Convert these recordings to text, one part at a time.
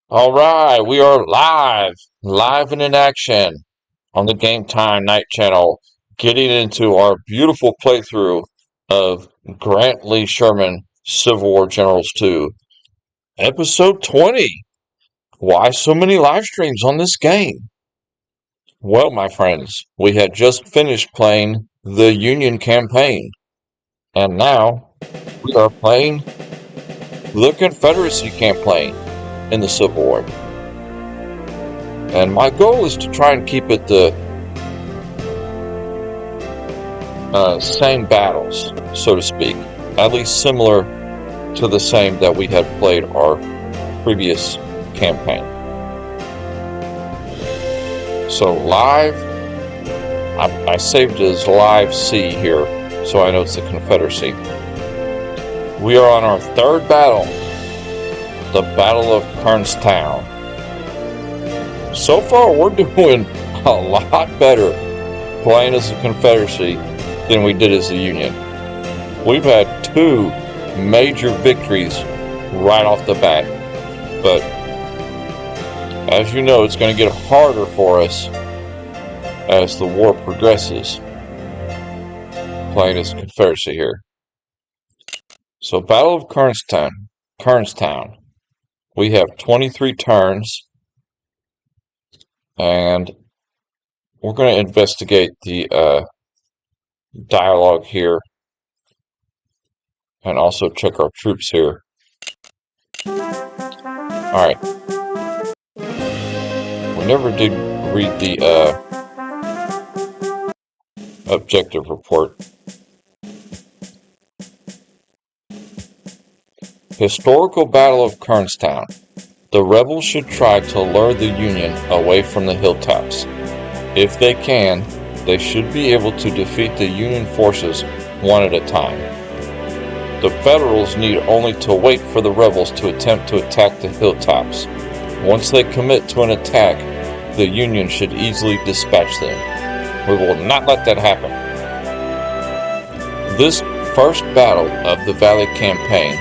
All right, we are live and in action on the Game Time Night Channel, getting into our beautiful playthrough of Grant Lee Sherman Civil War Generals 2, Episode 20. Why so many live streams on this game? Well, my friends, we had just finished playing the Union campaign, and now we are playing the Confederacy campaign in the Civil War. And my goal is to try and keep it the same battles, so to speak, at least similar to the same that we had played our previous campaign. So live, I saved it as live C here, so I know it's the Confederacy. We are on our third battle, the Battle of Kernstown. So far, we're doing a lot better playing as the Confederacy than we did as the Union. We've had two major victories right off the bat, but as you know, it's going to get harder for us as the war progresses, playing as the Confederacy here. So, Battle of Kernstown. We have 23 turns. And we're going to investigate the dialogue here and also check our troops here. Alright. We never did read the objective report. Historical Battle of Kernstown. The rebels should try to lure the Union away from the hilltops. If they can, they should be able to defeat the Union forces one at a time. The Federals need only to wait for the rebels to attempt to attack the hilltops. Once they commit to an attack, the Union should easily dispatch them. We will not let that happen. This first battle of the Valley Campaign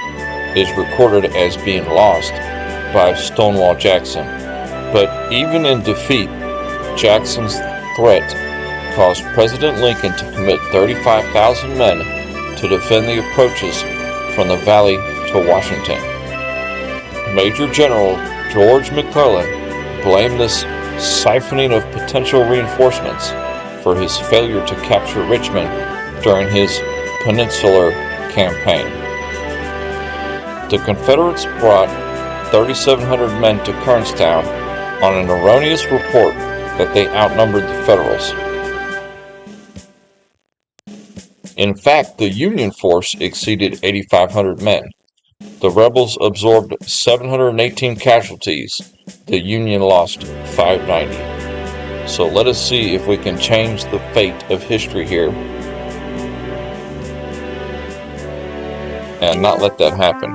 is recorded as being lost by Stonewall Jackson, but even in defeat, Jackson's threat caused President Lincoln to commit 35,000 men to defend the approaches from the valley to Washington. Major General George McClellan blamed this siphoning of potential reinforcements for his failure to capture Richmond during his Peninsular Campaign. The Confederates brought 3,700 men to Kernstown on an erroneous report that they outnumbered the Federals. In fact, the Union force exceeded 8,500 men. The rebels absorbed 718 casualties. The Union lost 590. So let us see if we can change the fate of history here and not let that happen.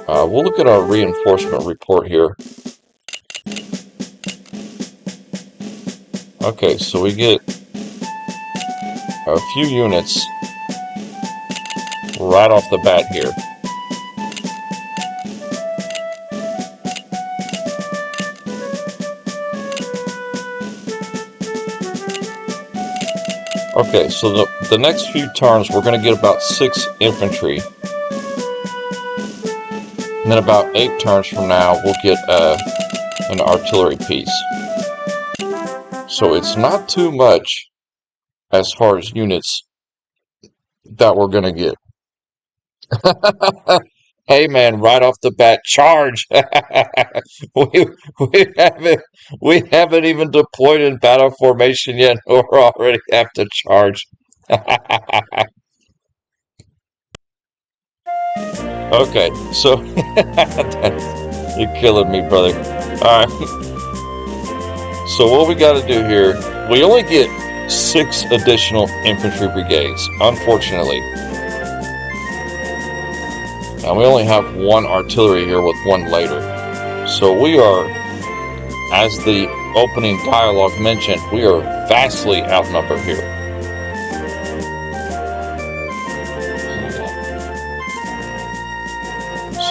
We'll look at our reinforcement report here. Okay, so we get a few units right off the bat here. Okay, so the next few turns we're going to get about 6 infantry. And then about 8 turns from now, we'll get an artillery piece. So it's not too much as far as units that we're going to get. Hey man, right off the bat, charge! we haven't even deployed in battle formation yet, or already have to charge. Okay, so you're killing me, brother. Alright. So what we gotta do here, we only get 6 additional infantry brigades, unfortunately. And we only have 1 artillery here with 1 later. So we are, as the opening dialogue mentioned, we are vastly outnumbered here.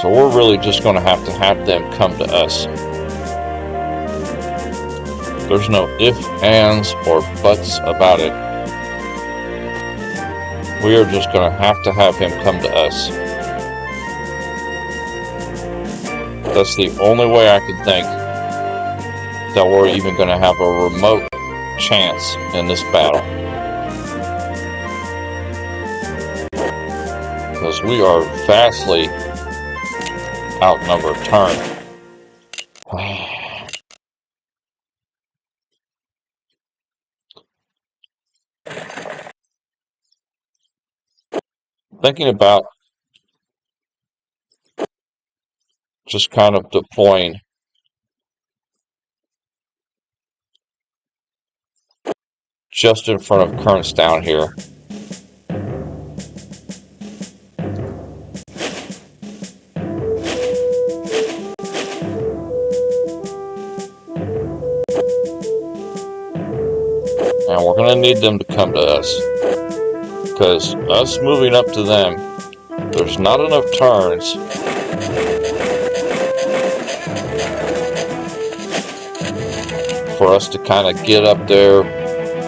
So we're really just going to have them come to us. There's no ifs, ands, or buts about it. We are just going to have him come to us. That's the only way I can think that we're even going to have a remote chance in this battle. Because we are vastly outnumbered. Turn. Thinking about just kind of deploying just in front of currents down here. And we're going to need them to come to us. Because us moving up to them, there's not enough turns for us to kind of get up there,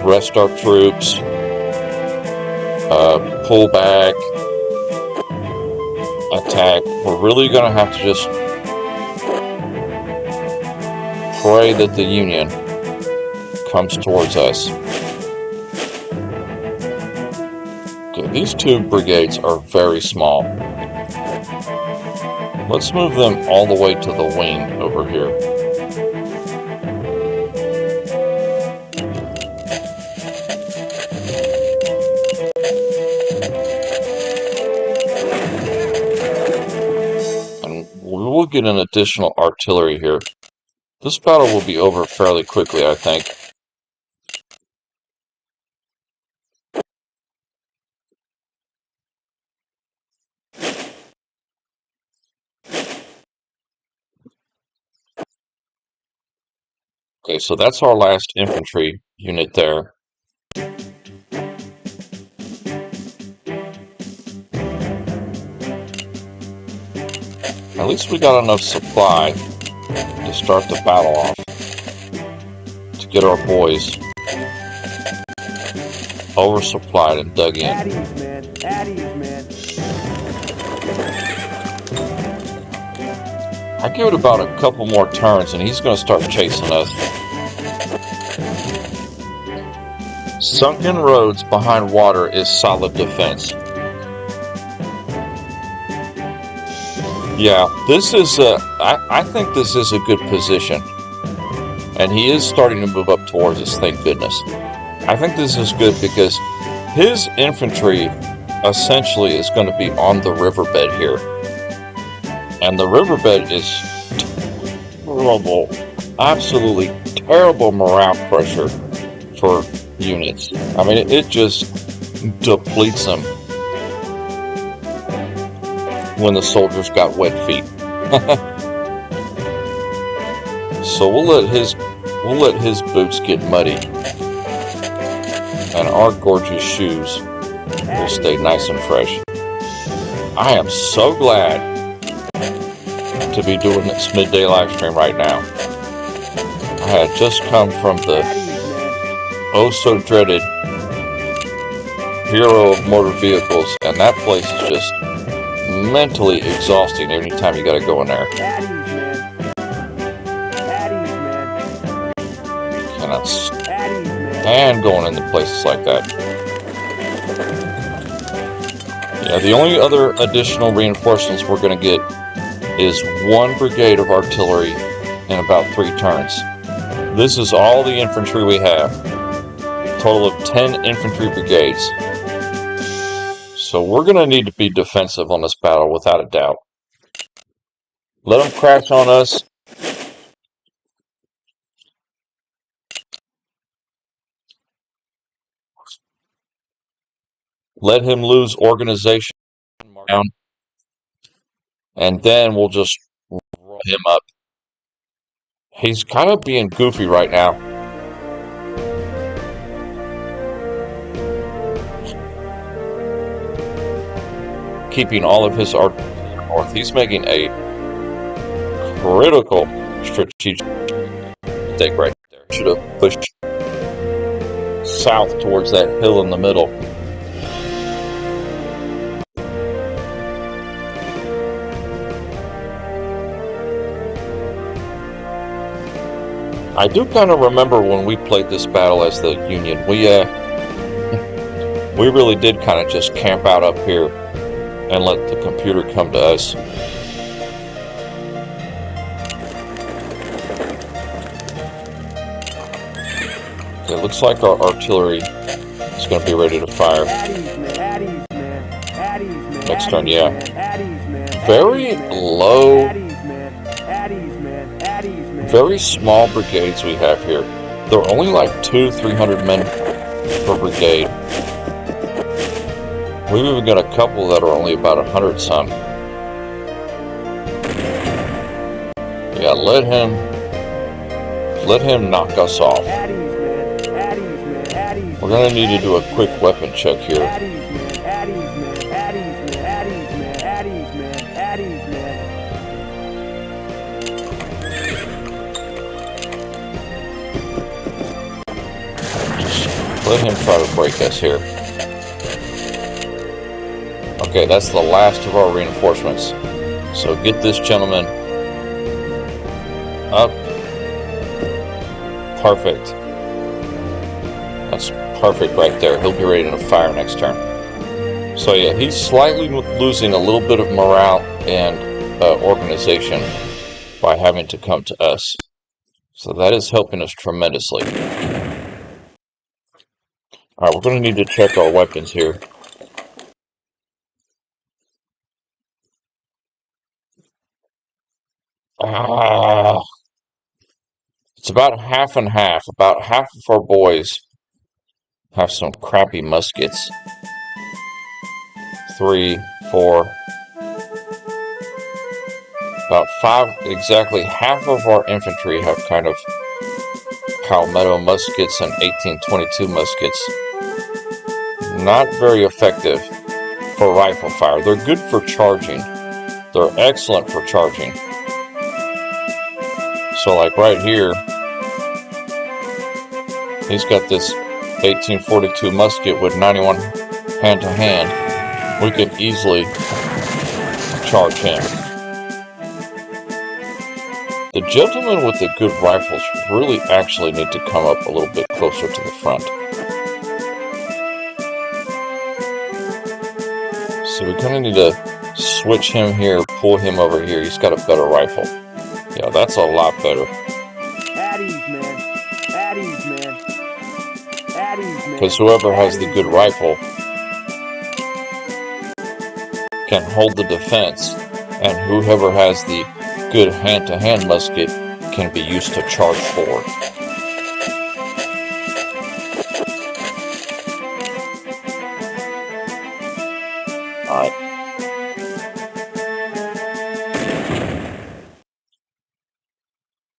rest our troops, pull back, attack. We're really going to have to just pray that the Union comes towards us. Okay, these two brigades are very small. Let's move them all the way to the wing over here. And we'll get an additional artillery here. This battle will be over fairly quickly, I think. Okay, so that's our last infantry unit there. At least we got enough supply to start the battle off, to get our boys oversupplied and dug in. I give it about a couple more turns and he's going to start chasing us. Sunken roads behind water is solid defense. Yeah, this is I think this is a good position. And he is starting to move up towards us, thank goodness. I think this is good because his infantry essentially is going to be on the riverbed here. And the riverbed is terrible, absolutely terrible morale pressure for units. I mean, it just depletes them when the soldiers got wet feet. So we'll let his boots get muddy, and our gorgeous shoes will stay nice and fresh. I am so glad to be doing this midday live stream right now. I had just come from the oh so dreaded Bureau of Motor Vehicles, and that place is just mentally exhausting every time you gotta go in there. Cannot stand going into places like that. Yeah, the only other additional reinforcements we're gonna get is one brigade of artillery in about 3 turns. This is all the infantry we have. A total of 10 infantry brigades. So we're going to need to be defensive on this battle without a doubt. Let them crash on us. Let him lose organization. And then we'll just roll him up. He's kind of being goofy right now. Keeping all of his artillery north. He's making a critical strategic mistake right there. Should have pushed south towards that hill in the middle. I do kind of remember when we played this battle as the Union. We really did kind of just camp out up here and let the computer come to us. Okay, it looks like our artillery is going to be ready to fire. Next turn, yeah. Very low, very small brigades we have here. There are only like 200-300 men per brigade. We've even got a couple that are only about 100 some. Yeah, let him knock us off. We're gonna need to do a quick weapon check here. Just let him try to break us here. Okay, that's the last of our reinforcements. So get this gentleman up. Perfect. That's perfect right there. He'll be ready to fire next turn. So yeah, he's slightly losing a little bit of morale and organization by having to come to us. So that is helping us tremendously. Alright, we're going to need to check our weapons here. It's about half and half. About half of our boys have some crappy muskets. 3, 4, about 5, exactly half of our infantry have kind of Palmetto muskets and 1822 muskets. Not very effective for rifle fire. They're good for charging. They're excellent for charging. So like right here, he's got this 1842 musket with 91 hand-to-hand. We can easily charge him. The gentlemen with the good rifles really actually need to come up a little bit closer to the front. So we kind of need to switch him here, pull him over here. He's got a better rifle. Yeah, that's a lot better. Because whoever has the good rifle can hold the defense, and whoever has the good hand-to-hand musket can be used to charge forward. Alright.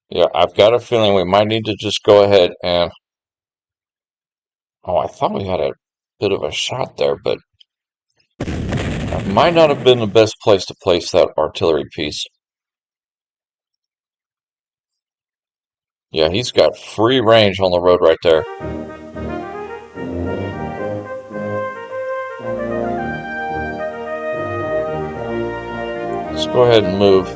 Yeah, I've got a feeling we might need to just go ahead and... Oh, I thought we had a bit of a shot there, but that might not have been the best place to place that artillery piece. Yeah, he's got free range on the road right there. Let's go ahead and move.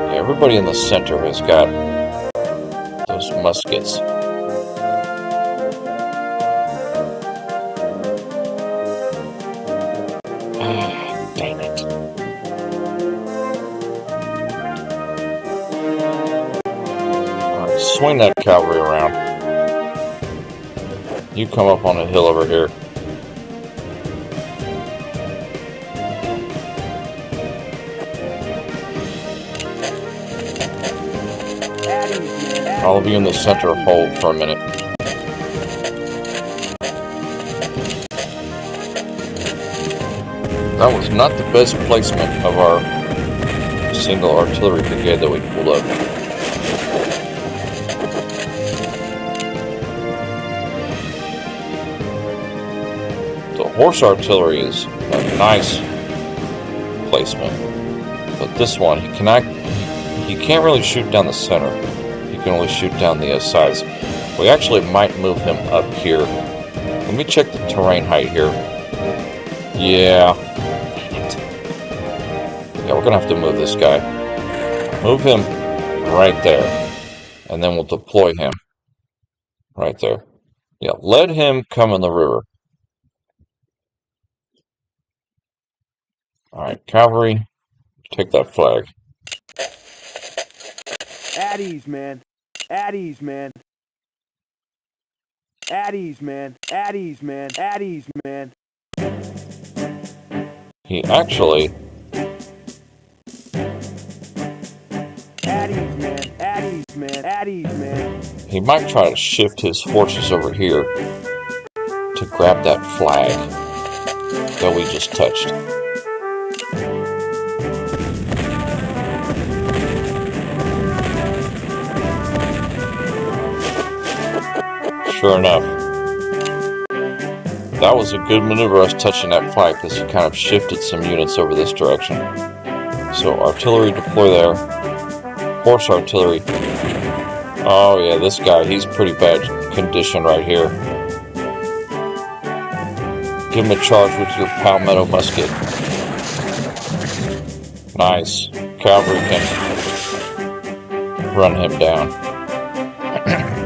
Yeah, everybody in the center has got those muskets. Dang it. Alright, swing that cavalry around. You come up on the hill over here. All of you in the center hold for a minute. That was not the best placement of our single artillery brigade that we pulled up. Horse artillery is a nice placement, but this one he can't really shoot down the center. He can only shoot down the sides. We actually might move him up here. Let me check the terrain height here. Yeah. Yeah, we're gonna have to move this guy. Move him right there, and then we'll deploy him right there. Yeah, let him come in the river. Alright, cavalry, take that flag. At ease, man. At ease, man. At ease, man. At ease, man. At ease, man. He actually... At ease, man. At ease, man. At ease, man. He might try to shift his forces over here to grab that flag that we just touched. Sure enough, that was a good maneuver, us touching that flag, because he kind of shifted some units over this direction. So artillery deploy there. Horse artillery. Oh yeah, this guy, he's pretty bad condition right here. Give him a charge with your palmetto musket. Nice. Cavalry can run him down.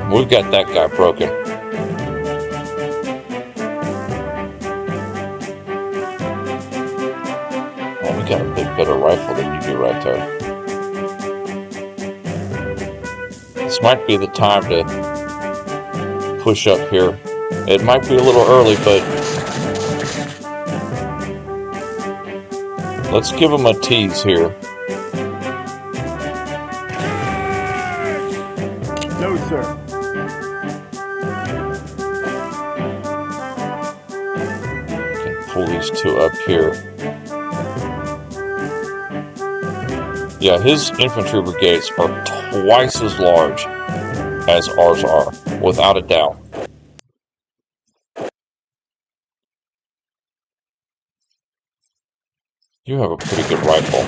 We've got that guy broken. Oh, we got a bit better rifle than you do right there. This might be the time to push up here. It might be a little early, but let's give him a tease here. No, sir. Can pull these two up here. Yeah, his infantry brigades are twice as large as ours are, without a doubt. You have a pretty good rifle.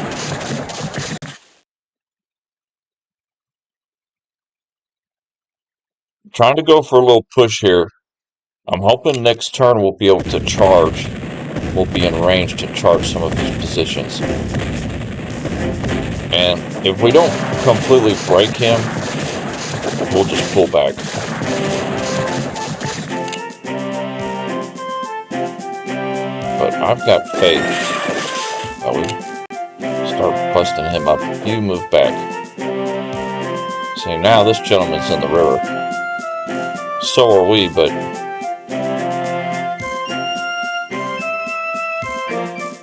Trying to go for a little push here. I'm hoping next turn we'll be able to charge. We'll be in range to charge some of his positions. And if we don't completely break him, we'll just pull back. But I've got faith that we start busting him up. You move back. See, now this gentleman's in the river. So are we, but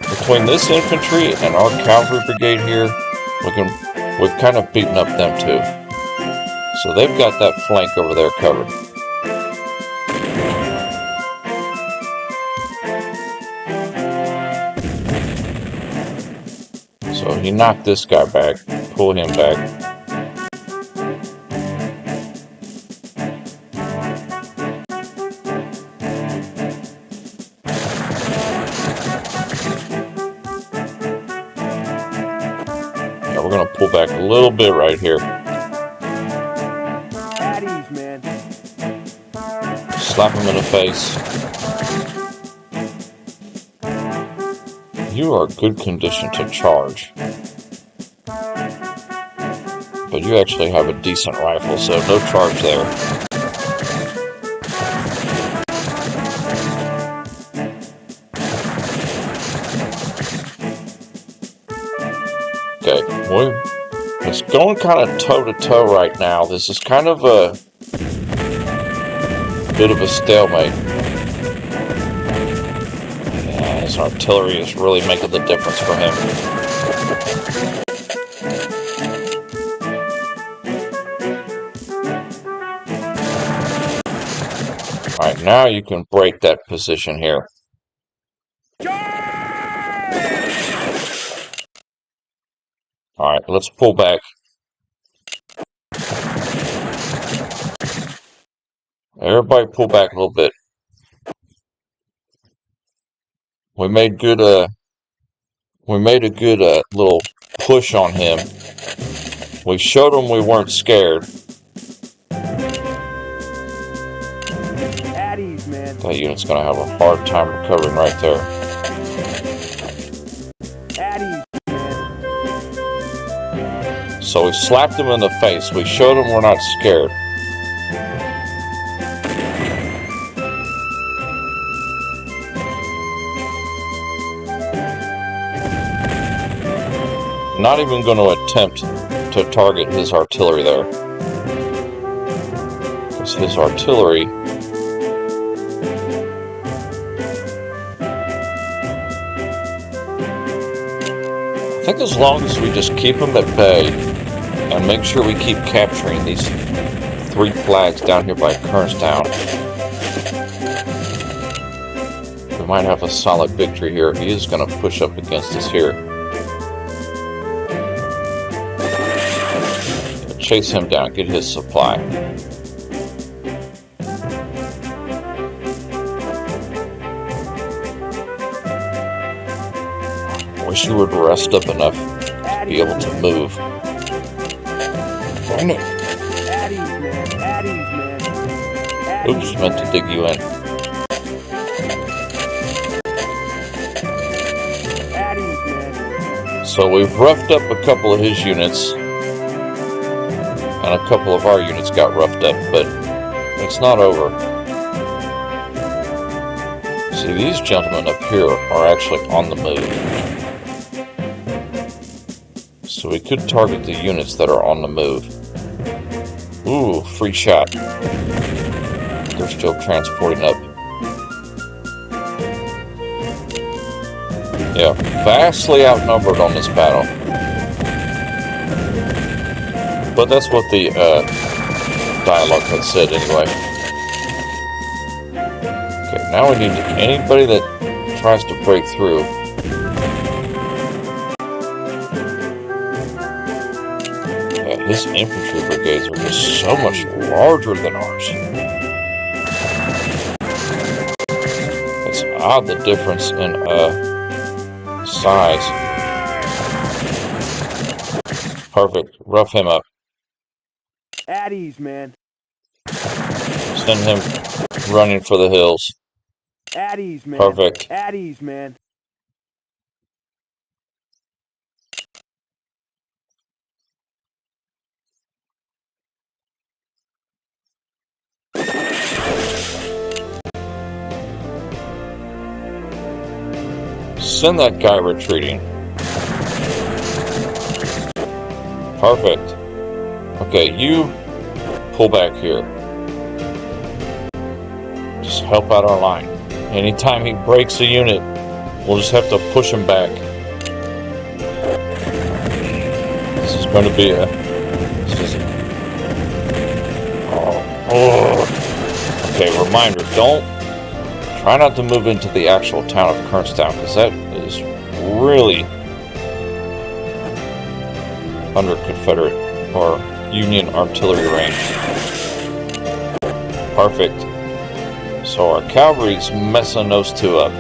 between this infantry and our cavalry brigade here, we've kind of beaten up them too. So they've got that flank over there covered. So he knocked this guy back, pull him back. Yeah, we're going to pull back a little bit right here. At ease, man. Slap him in the face. You are good condition to charge. But you actually have a decent rifle, so no charge there. Okay, it's going kind of toe-to-toe right now. This is kind of a bit of a stalemate. Yeah, his artillery is really making the difference for him. Alright, now you can break that position here. Alright, let's pull back. Everybody pull back a little bit. We made a good little push on him. We showed him we weren't scared. At ease, man. That unit's gonna have a hard time recovering right there. At ease, man. So we slapped him in the face. We showed him we're not scared. Not even going to attempt to target his artillery there. Because his artillery I think as long as we just keep him at bay and make sure we keep capturing these 3 flags down here by Kernstown, we might have a solid victory here. He is going to push up against us here. Chase him down, get his supply. Wish you would rest up enough to be able to move. At ease, man. At ease, man. At Oops, ease, meant to dig you in. At ease, man. So we've roughed up a couple of his units. And a couple of our units got roughed up, but it's not over. See, these gentlemen up here are actually on the move. So we could target the units that are on the move. Ooh, free shot. They're still transporting up. Yeah, vastly outnumbered on this battle. But that's what the dialogue had said anyway. Okay, now we need anybody that tries to break through. Yeah, his infantry brigades are just so much larger than ours. It's odd the difference in size. Perfect. Rough him up. At ease, man. Send him running for the hills. At ease, man. Perfect. At ease, man. Send that guy retreating. Perfect. Okay, you pull back here. Just help out our line. Anytime he breaks a unit, we'll just have to push him back. This is going to be Okay, reminder, try not to move into the actual town of Kernstown, because that is really under Confederate or Union artillery range. Perfect. So our cavalry's messing those 2 up.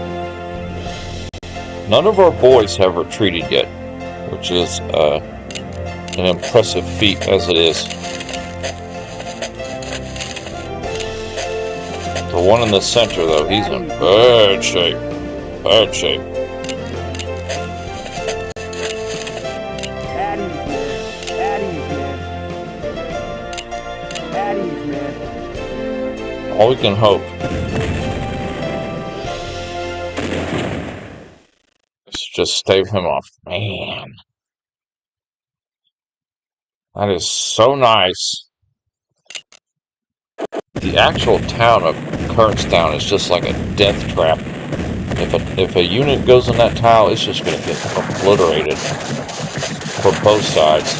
None of our boys have retreated yet, which is an impressive feat as it is. The one in the center, though, he's in bad shape. Bad shape. At ease, man. At ease, man. At ease, man. All we can hope is just stave him off. Man. That is so nice. The actual town of Kernstown is just like a death trap. If a unit goes in that tile, it's just going to get obliterated for both sides.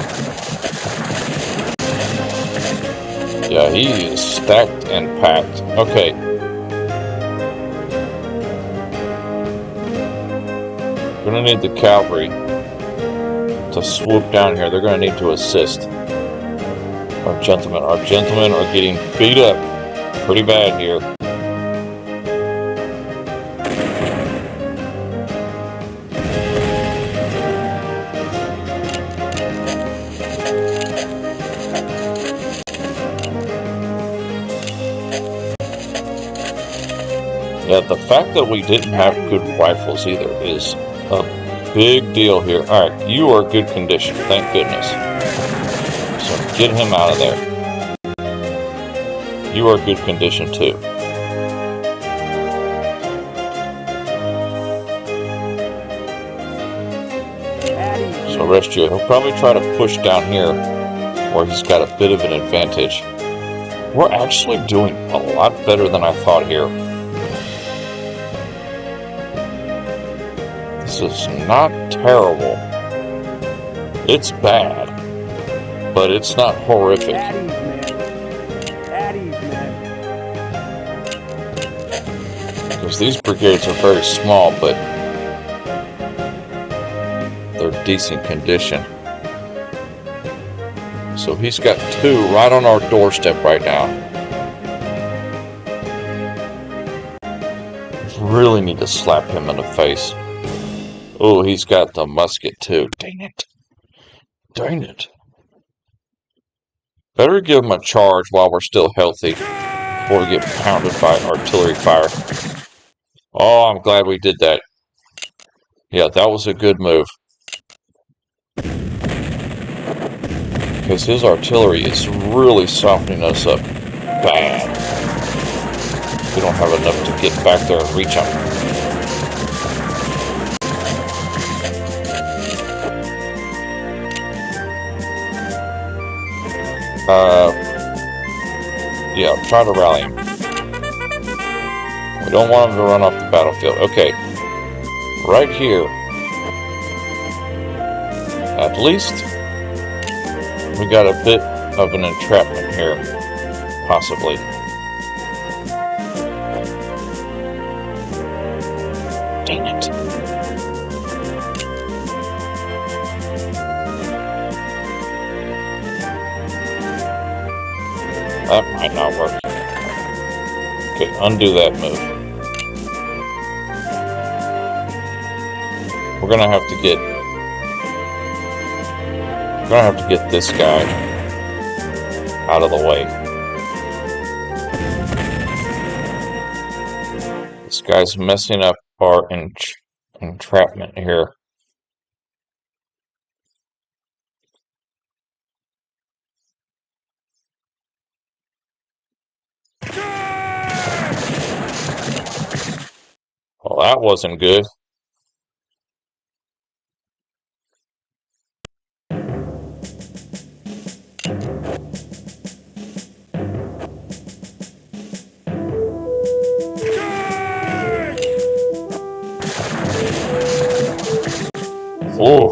Yeah, he is stacked and packed. Okay. We're going to need the cavalry to swoop down here. They're going to need to assist our gentlemen. Our gentlemen are getting beat up pretty bad here. the fact that we didn't have good rifles either is a big deal here. Alright, you are good condition, thank goodness. So get him out of there. You are good condition too. So rest you. He'll probably try to push down here where he's got a bit of an advantage. We're actually doing a lot better than I thought here. This is not terrible. It's bad, but it's not horrific. Because these brigades are very small, but they're decent condition. So he's got 2 right on our doorstep right now. Really need to slap him in the face. Oh, he's got the musket too. Dang it. Dang it. Better give him a charge while we're still healthy before we get pounded by artillery fire. Oh, I'm glad we did that. Yeah, that was a good move. Because his artillery is really softening us up bad. We don't have enough to get back there and reach him. Yeah, try to rally him. We don't want him to run off the battlefield. Okay, right here. At least we got a bit of an entrapment here, possibly. Dang it. That might not work. Okay, undo that move. We're gonna have to get this guy out of the way. This guy's messing up our entrapment here. Well, that wasn't good. Ooh.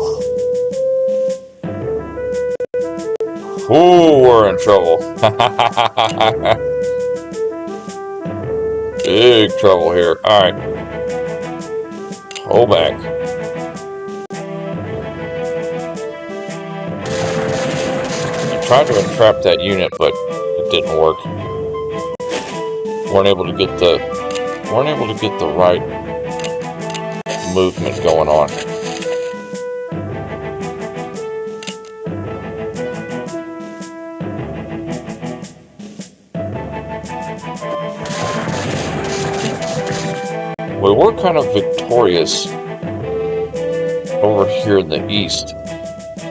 Ooh, we're in trouble. Big trouble here. Alright. Hold back. I tried to entrap that unit, but it didn't work. Weren't able to get the right movement going on. We were kind of victorious over here in the east,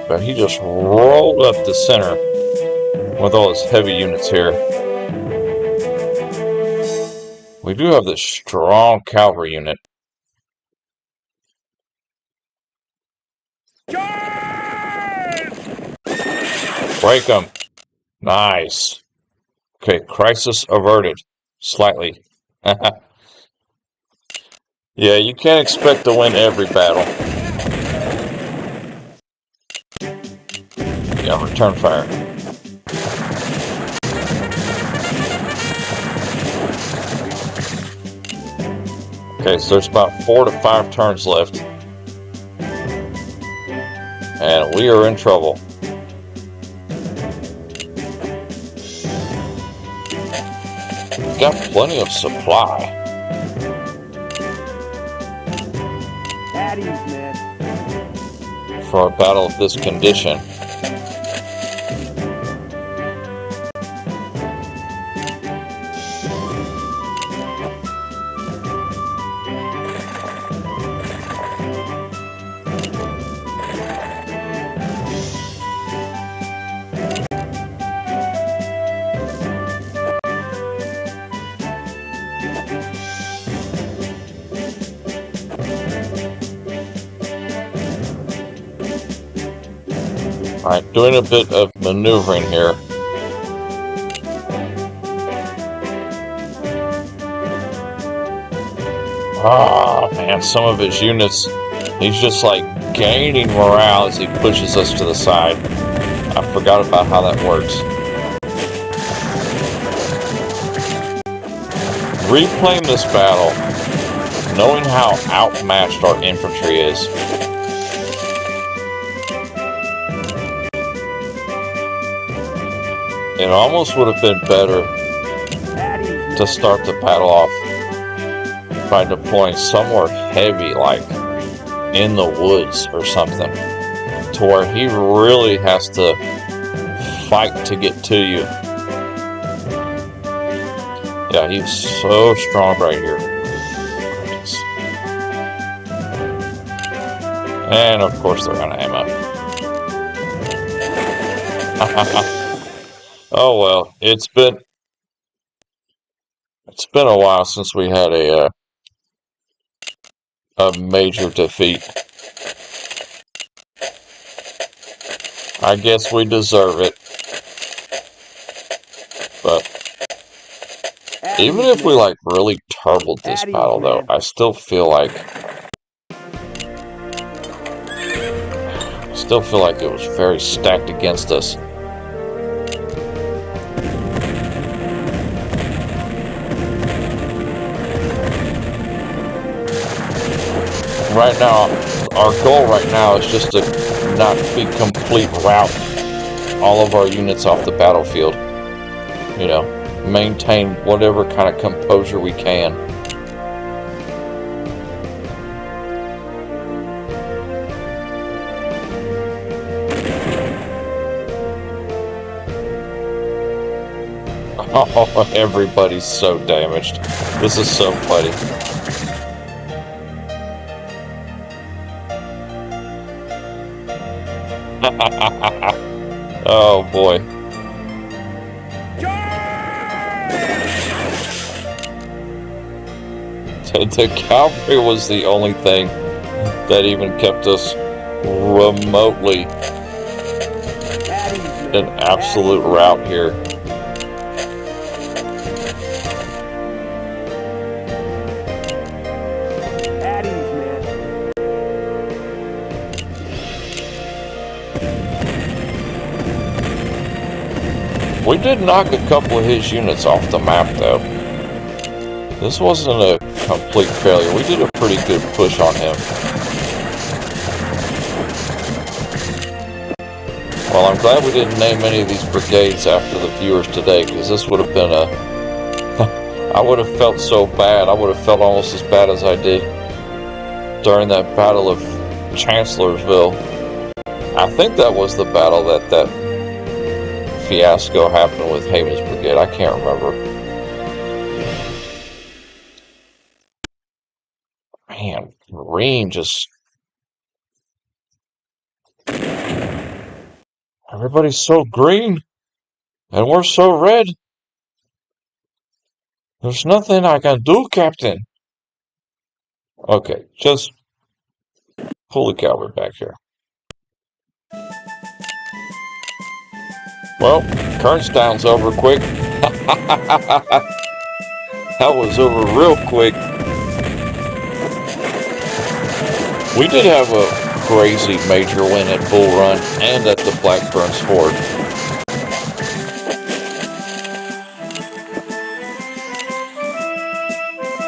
but he just rolled up the center with all his heavy units here. We do have this strong cavalry unit. Break them. Nice. Okay, crisis averted. Slightly. Yeah, you can't expect to win every battle. Yeah, return fire. Okay, so there's about 4 to 5 turns left. And we are in trouble. We've got plenty of supply. For a battle of this condition. Alright, doing a bit of maneuvering here. Ah, man, some of his units, he's just like gaining morale as he pushes us to the side. I forgot about how that works. Replaying this battle, knowing how outmatched our infantry is. It almost would have been better to start the battle off by deploying somewhere heavy, like in the woods or something, to where he really has to fight to get to you. Yeah, he's so strong right here. And of course they're out of ammo. Oh well, it's been a while since we had a major defeat. I guess we deserve it. But even if we like really turbled this battle though, I still feel like it was very stacked against us. Right now, our goal right now is just to not be complete rout all of our units off the battlefield. You know, maintain whatever kind of composure we can. Oh, everybody's so damaged. This is so funny. Oh boy. The cavalry was the only thing that even kept us remotely an absolute rout here. We did knock a couple of his units off the map, though. This wasn't a complete failure. We did a pretty good push on him. Well, I'm glad we didn't name any of these brigades after the viewers today, because this would have been a... I would have felt so bad. I would have felt almost as bad as I did during that Battle of Chancellorsville. I think that was the battle that fiasco happened with Haven's brigade. I can't remember. Man, Marine just... Everybody's so green, and we're so red. There's nothing I can do, Captain. Okay, just pull the cavalry back here. Well, Kernstown's over quick. That was over real quick. We did have a crazy major win at Bull Run and at the Blackburn's Ford.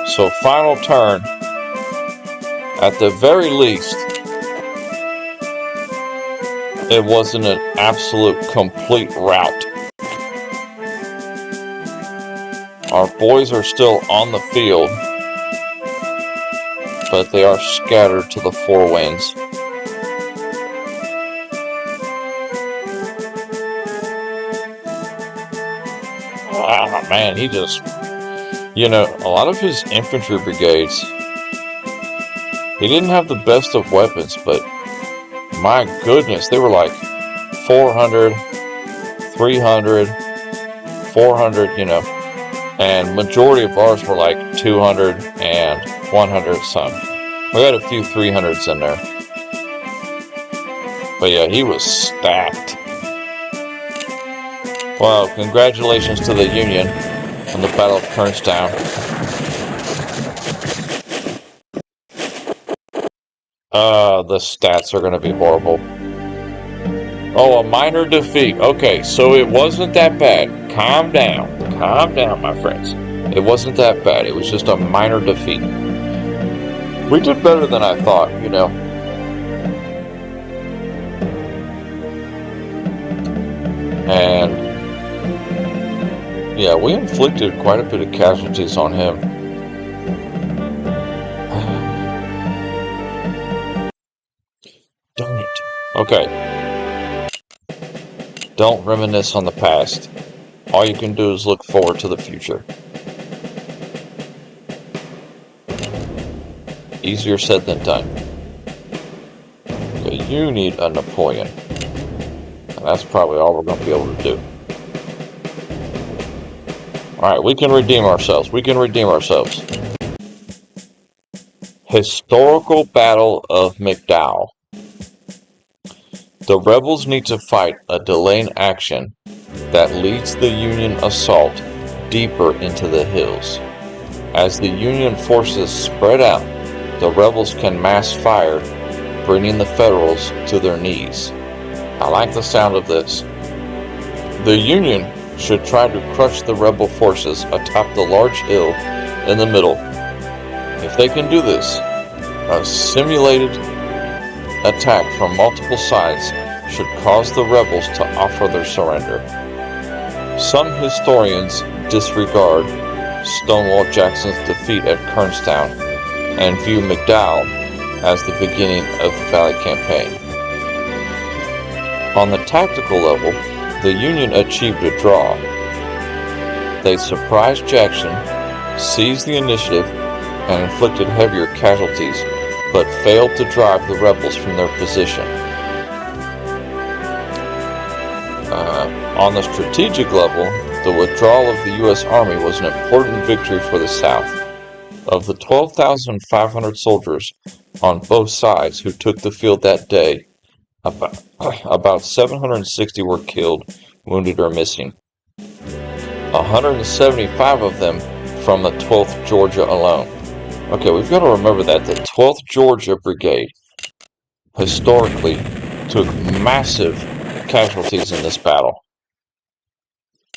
So final turn. At the very least, it wasn't an absolute complete rout. Our boys are still on the field, but they are scattered to the four winds. Ah, man, he just... You know, a lot of his infantry brigades, he didn't have the best of weapons, but my goodness, they were like 400, 300, 400, you know, and majority of ours were like 200 and 100 some. We had a few 300s in there. But yeah, he was stacked. Well, congratulations to the Union on the Battle of Kernstown. The stats are going to be horrible. Oh, a minor defeat. Okay, so it wasn't that bad. Calm down. Calm down, my friends. It wasn't that bad. It was just a minor defeat. We did better than I thought, you know. And yeah, we inflicted quite a bit of casualties on him. Darn it. Okay. Don't reminisce on the past. All you can do is look forward to the future. Easier said than done. Okay, you need a Napoleon. And that's probably all we're going to be able to do. Alright, we can redeem ourselves. We can redeem ourselves. Historical Battle of McDowell. The rebels need to fight a delayed action that leads the Union assault deeper into the hills. As the Union forces spread out, the rebels can mass fire, bringing the Federals to their knees. I like the sound of this. The Union should try to crush the rebel forces atop the large hill in the middle. If they can do this, a simulated attack from multiple sides should cause the rebels to offer their surrender. Some historians disregard Stonewall Jackson's defeat at Kernstown and view McDowell as the beginning of the Valley Campaign. On the tactical level, the Union achieved a draw. They surprised Jackson, seized the initiative, and inflicted heavier casualties, but failed to drive the rebels from their position. On the strategic level, the withdrawal of the U.S. Army was an important victory for the South. Of the 12,500 soldiers on both sides who took the field that day, about 760 were killed, wounded, or missing. 175 of them from the 12th Georgia alone. Okay, we've got to remember that the 12th Georgia Brigade historically took massive casualties in this battle.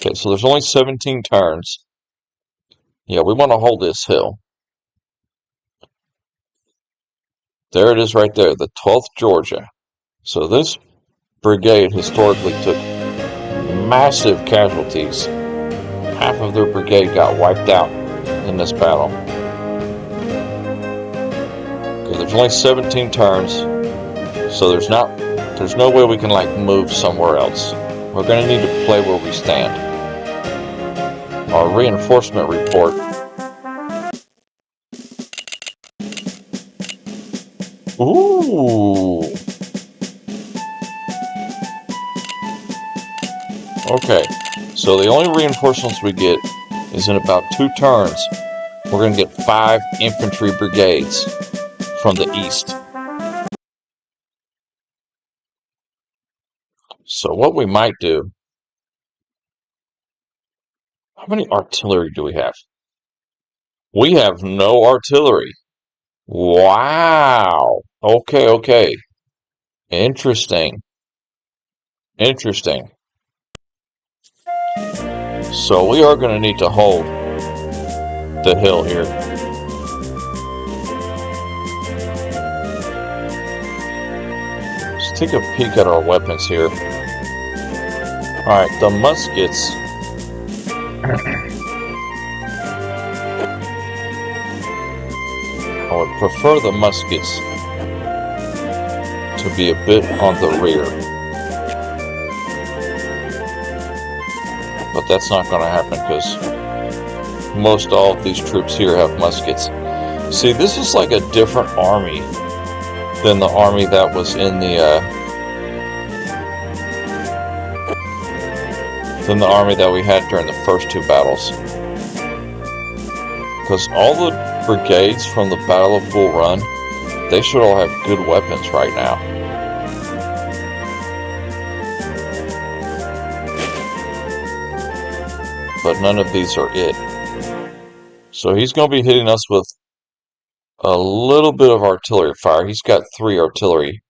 Okay, so there's only 17 turns. Yeah, we want to hold this hill. There it is right there, the 12th Georgia. So this brigade historically took massive casualties. Half of their brigade got wiped out in this battle. Okay, there's only 17 turns, so there's no way we can move somewhere else. We're going to need to play where we stand. Our reinforcement report. Ooh. Okay, so the only reinforcements we get is in about 2 turns. We're going to get 5 infantry brigades from the east. So what we might do... How many artillery do we have? We have no artillery. Wow. Okay. Interesting. So we are going to need to hold the hill here. Let's take a peek at our weapons here. Alright, the muskets. I would prefer the muskets to be a bit on the rear. But that's not going to happen because most all of these troops here have muskets. See, this is like a different army than the army that was in the army that we had during the first 2 battles. Because all the brigades from the Battle of Bull Run, they should all have good weapons right now. but none of these are it. So he's going to be hitting us with a little bit of artillery fire. He's got 3 artillery.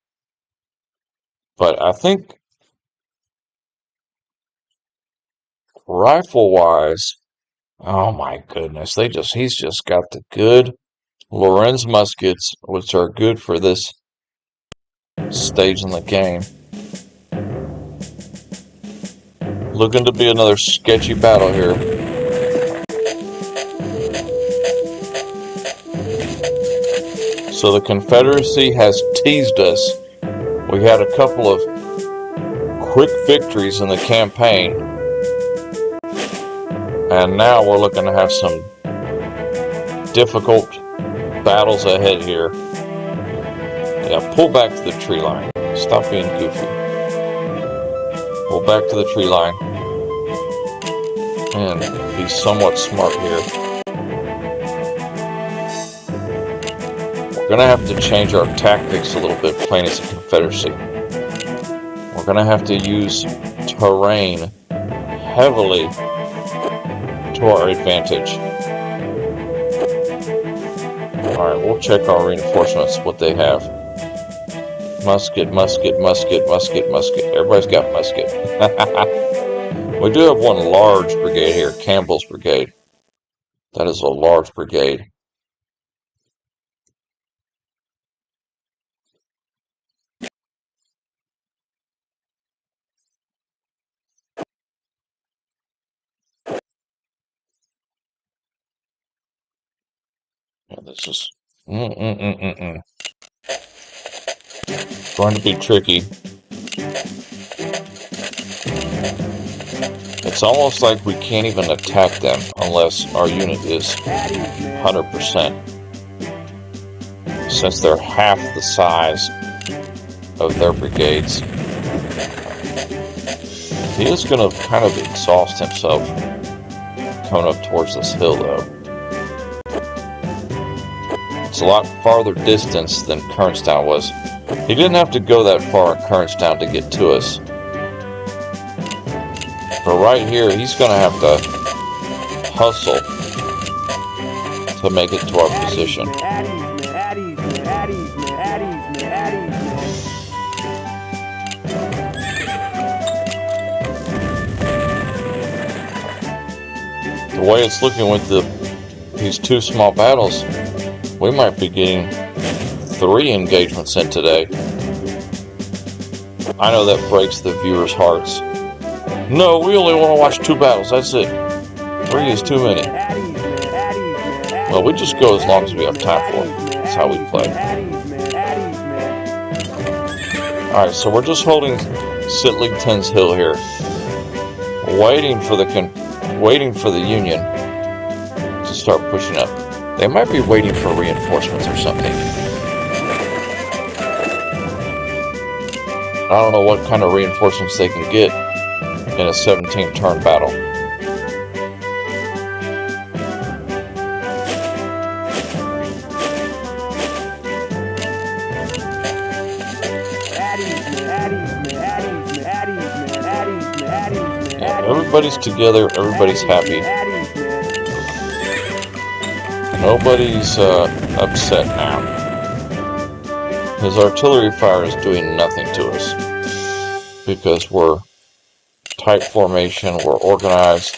But I think rifle-wise, oh my goodness, he's just got the good Lorenz muskets, which are good for this stage in the game. Looking to be another sketchy battle here. So the Confederacy has teased us. We had a couple of quick victories in the campaign, and now we're looking to have some difficult battles ahead here. Yeah, pull back to the tree line. Stop being goofy. Pull back to the tree line and be somewhat smart here. We're going to have to change our tactics a little bit playing as a Confederacy. We're going to have to use terrain heavily to our advantage. Alright, we'll check our reinforcements, what they have. Musket, musket, musket, musket, musket. Everybody's got musket. We do have one large brigade here, Campbell's brigade. That is a large brigade. Yeah, this is going to be tricky. It's almost like we can't even attack them unless our unit is 100%. Since they're half the size of their brigades. He is going to kind of exhaust himself coming up towards this hill, though. It's a lot farther distance than Kernstown was. He didn't have to go that far in Kernstown to get to us. But right here, he's going to have to hustle to make it to our position. The way it's looking with these 2 small battles, we might be getting 3 engagements in today. I know that breaks the viewers' hearts. No, we only want to watch 2 battles, that's it. 3 is too many. Well, we just go as long as we have time for it. That's how we play. Alright, so we're just holding Sitlington's Hill here. Waiting for the Union to start pushing up. They might be waiting for reinforcements or something. I don't know what kind of reinforcements they can get in a 17-turn battle. Yeah, everybody's together, everybody's happy. Nobody's upset now. His artillery fire is doing nothing to us because we're tight formation, we're organized.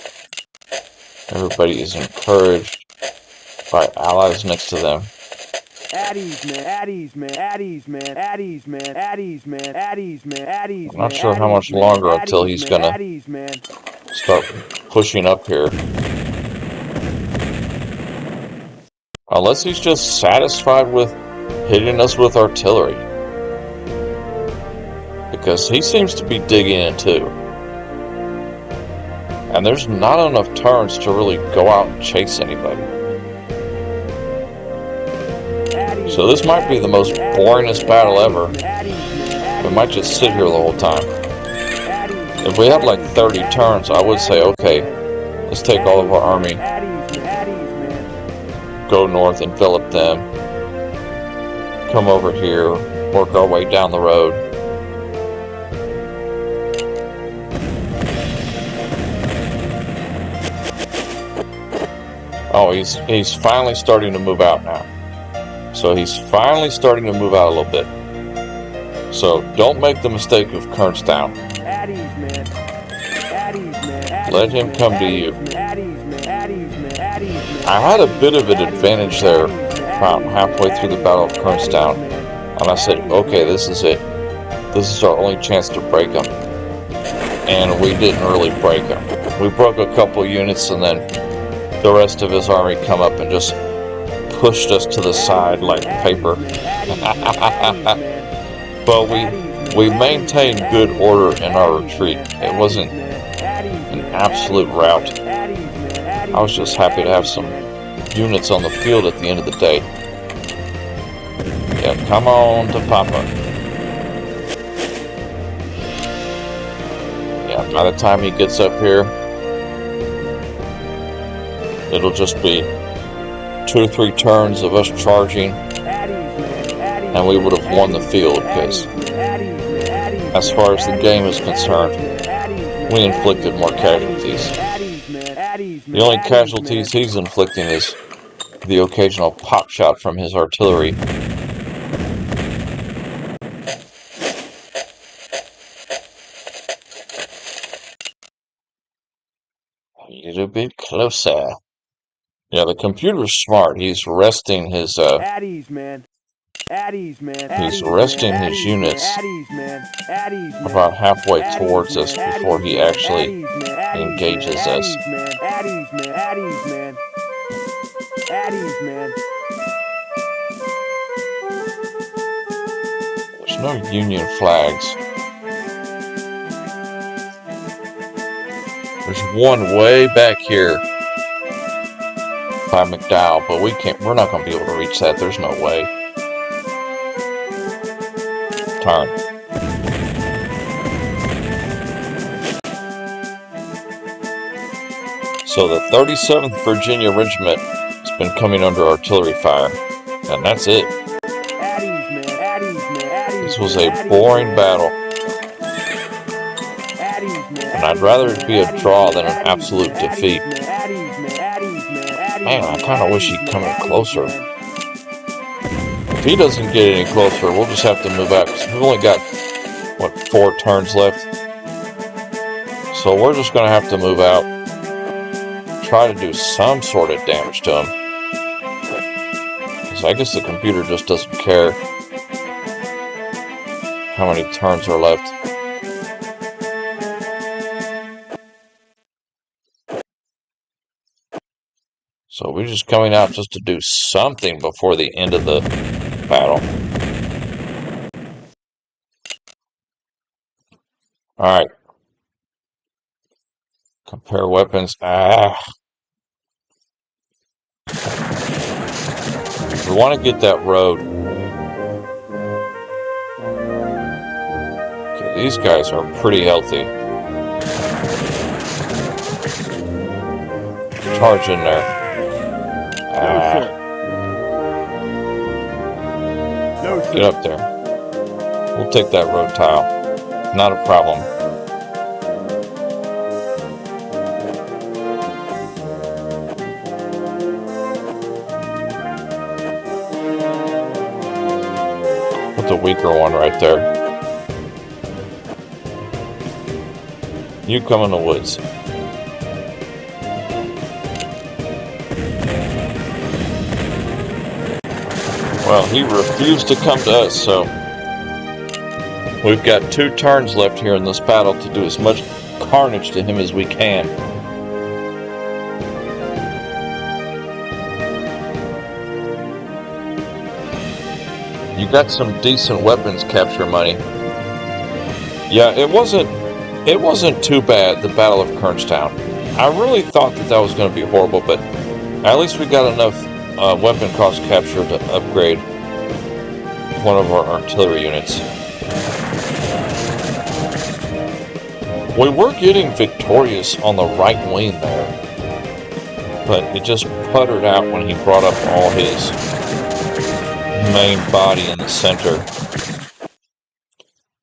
Everybody is encouraged by allies next to them. I'm not sure how much longer until he's gonna start pushing up here. Unless he's just satisfied with hitting us with artillery. Because he seems to be digging in too. And there's not enough turns to really go out and chase anybody. So this might be the most boringest battle ever. We might just sit here the whole time. If we had like 30 turns, I would say, okay, let's take all of our army, go north, envelop them, come over here, work our way down the road. Oh, he's finally starting to move out now. So he's finally starting to move out a little bit. So don't make the mistake of Kernstown. At ease, man. At ease, man. At Let ease, him man. come At to ease, you. man. At ease, man. At ease, man. At ease, man. I had a bit of an advantage there about halfway through the Battle of Kernstown. And I said, okay, this is it. This is our only chance to break them. And we didn't really break them. We broke a couple units, and then the rest of his army come up and just pushed us to the side like paper. But we maintained good order in our retreat. It wasn't an absolute rout. I was just happy to have some units on the field at the end of the day. Yeah, come on to Papa. Yeah, by the time he gets up here, it'll just be 2 or 3 turns of us charging, and we would have won the field, because as far as the game is concerned, we inflicted more casualties. The only casualties he's inflicting is the occasional pop shot from his artillery. A little bit closer. Yeah, the computer's smart. He's resting his At ease, man. At ease, man. he's resting his units At ease, man. At ease, man. about halfway At ease, towards man. us At before ease, he man. actually At ease, engages man. us. At ease, man. At ease, man. At ease, man. There's no Union flags. There's one way back here by McDowell, but we're not going to be able to reach that. There's no way. Turn. So the 37th Virginia Regiment has been coming under artillery fire, and that's it. This was a boring battle, and I'd rather it be a draw than an absolute defeat. Man, I kind of wish he'd come in closer. If he doesn't get any closer, we'll just have to move out, because we've only got, 4 turns left? So we're just going to have to move out, try to do some sort of damage to him. Because I guess the computer just doesn't care how many turns are left. So we're just coming out just to do something before the end of the battle. Alright. Compare weapons. We want to get that road. Okay, these guys are pretty healthy. Charge in there. Get up there. We'll take that road tile. Not a problem. Put the weaker one right there. You come in the woods. Well, he refused to come to us, so we've got 2 turns left here in this battle to do as much carnage to him as we can. You got some decent weapons capture money. Yeah, it wasn't too bad, the Battle of Kernstown. I really thought that was going to be horrible, but at least we got enough weapon cost capture to upgrade one of our artillery units. We were getting victorious on the right wing there, but it just puttered out when he brought up all his main body in the center.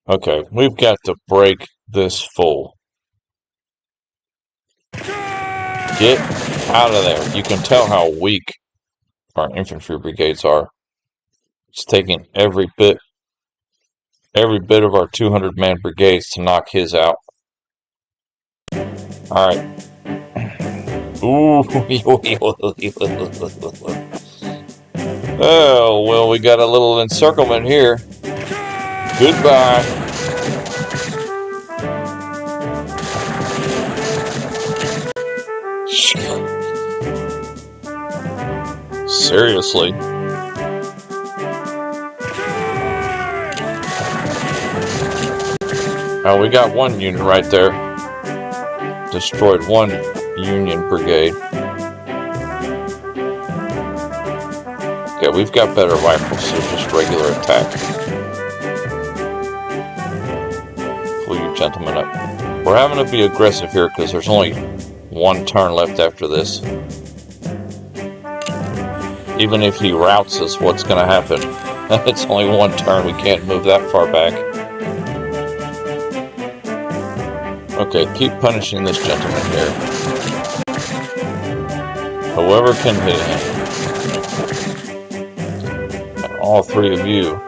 Okay, we've got to break this fool. Get Out of there. You can tell how weak our infantry brigades are. It's taking every bit of our 200-man brigades to knock his out. Alright. Ooh. Oh, well, we got a little encirclement here. Goodbye. Seriously. Oh, we got one unit right there. Destroyed one Union brigade. Okay, we've got better rifles, so just regular attack. Pull you gentlemen up. We're having to be aggressive here because there's only one turn left after this. Even if he routs us, what's going to happen? It's only one turn. We can't move that far back. Okay, keep punishing this gentleman here. Whoever can hit him. And all three of you.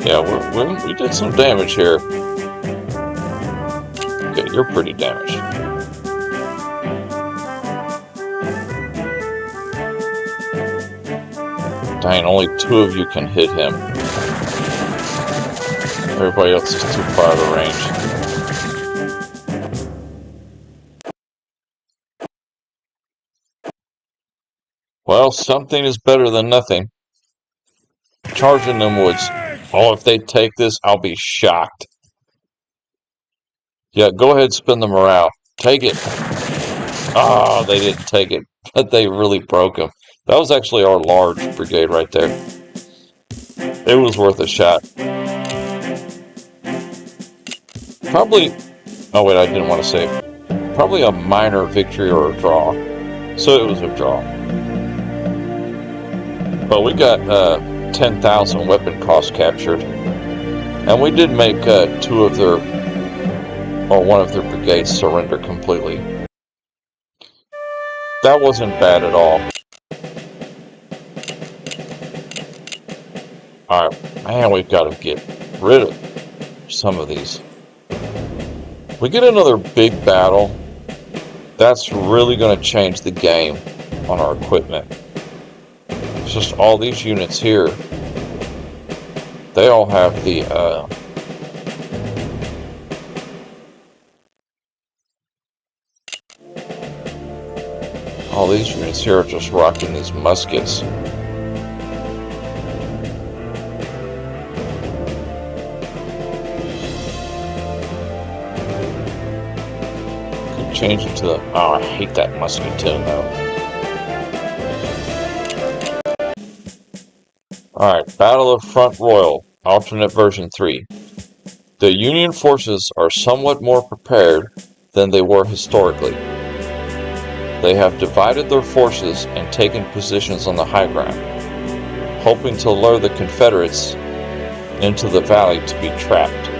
Yeah, we did some damage here. Okay, you're pretty damaged. Dang, only two of you can hit him. Everybody else is too far out of range. Well, something is better than nothing. Charging them woods. Oh, if they take this, I'll be shocked. Yeah, go ahead, spin the morale. Take it. Oh, they didn't take it, but they really broke him. That was actually our large brigade right there. It was worth a shot. Probably, oh wait, I didn't want to say, probably a minor victory or a draw. So it was a draw. But we got 10,000 weapon costs captured. And we did make one of their brigades surrender completely. That wasn't bad at all. Alright, man, we've got to get rid of some of these. We get another big battle. That's really going to change the game on our equipment. It's just all these units here. They all have the all these units here are just rocking these muskets. Could change it to the... Oh, I hate that musket tune though. Alright, Battle of Front Royal, alternate version 3. The Union forces are somewhat more prepared than they were historically. They have divided their forces and taken positions on the high ground, hoping to lure the Confederates into the valley to be trapped.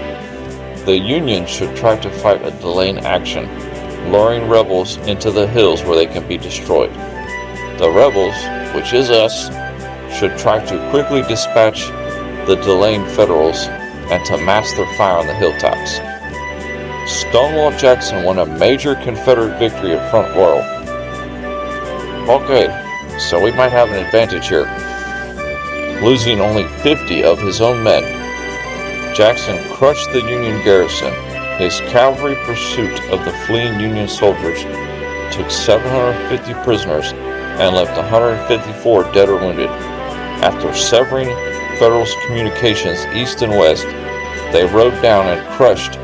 The Union should try to fight a delaying action, luring rebels into the hills where they can be destroyed. The rebels, which is us, should try to quickly dispatch the delaying Federals and to mask their fire on the hilltops. Stonewall Jackson won a major Confederate victory at Front Royal. Okay, so we might have an advantage here. Losing only 50 of his own men, Jackson crushed the Union garrison. His cavalry pursuit of the fleeing Union soldiers took 750 prisoners and left 154 dead or wounded. After severing Federals' communications east and west, they rode down and crushed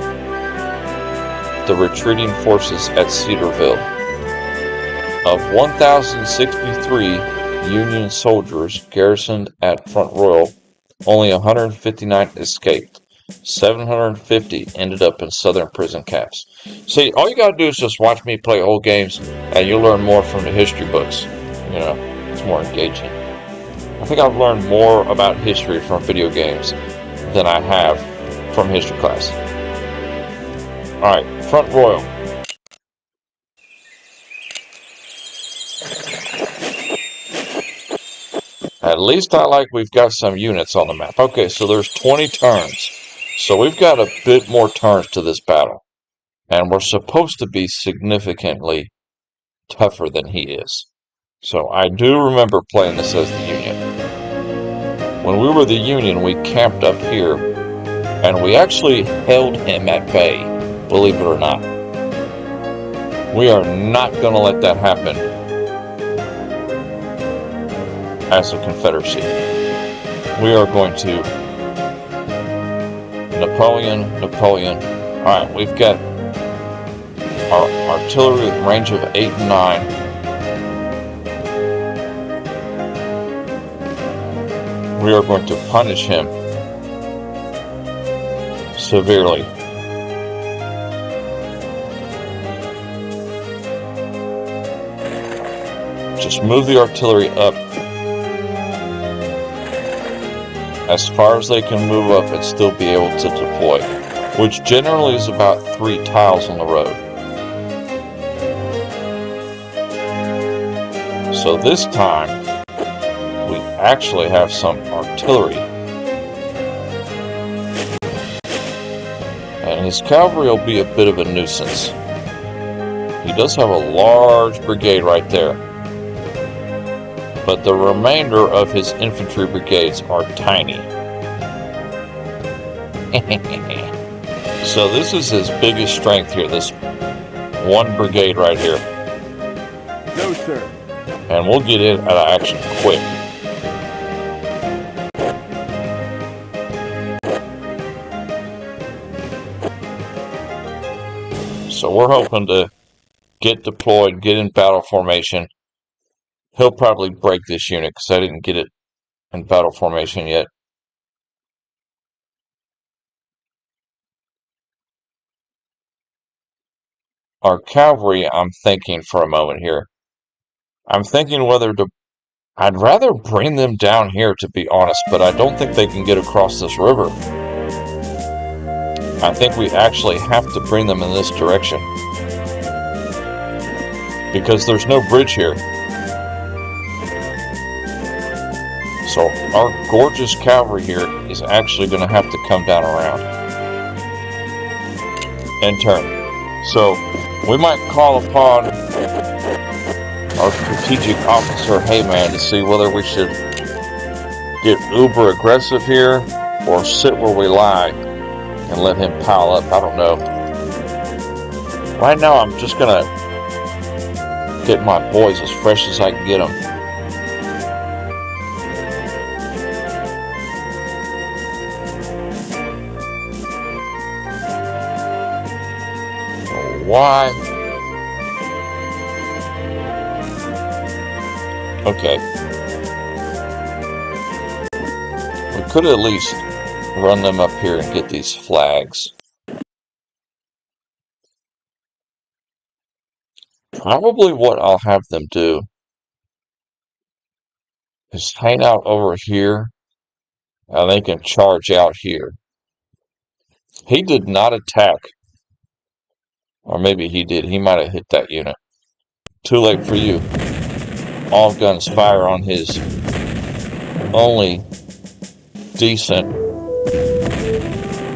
the retreating forces at Cedarville. Of 1,063 Union soldiers garrisoned at Front Royal, only 159 escaped. 750 ended up in southern prison camps. See, all you gotta do is just watch me play old games, and you'll learn more from the history books. You know, it's more engaging. I think I've learned more about history from video games than I have from history class. Alright, Front Royal. At least I like we've got some units on the map. Okay, so there's 20 turns. So we've got a bit more turns to this battle. And we're supposed to be significantly tougher than he is. So I do remember playing this as the Union. When we were the Union, we camped up here, and we actually held him at bay, believe it or not. We are not going to let that happen as a Confederacy. We are going to Napoleon. Alright, we've got our artillery with range of 8 and 9. We are going to punish him severely. Just move the artillery up as far as they can move up and still be able to deploy, which generally is about 3 tiles on the road. So this time, we actually have some artillery. And his cavalry will be a bit of a nuisance. He does have a large brigade right there. But the remainder of his infantry brigades are tiny. So this is his biggest strength here, this one brigade right here. No, sir. And we'll get in out of action quick. So we're hoping to get deployed, get in battle formation. He'll probably break this unit because I didn't get it in battle formation yet. Our cavalry, I'm thinking for a moment here. I'm thinking whether to... I'd rather bring them down here, to be honest, but I don't think they can get across this river. I think we actually have to bring them in this direction. Because there's no bridge here. So our gorgeous cavalry here is actually going to have to come down around. And turn. So we might call upon our strategic officer, Heyman, to see whether we should get uber aggressive here or sit where we lie and let him pile up. I don't know. Right now I'm just going to get my boys as fresh as I can get them. Why? Okay. We could at least run them up here and get these flags. Probably what I'll have them do is hang out over here and they can charge out here. He did not attack. Or maybe he did. He might have hit that unit. Too late for you. All guns fire on his only decent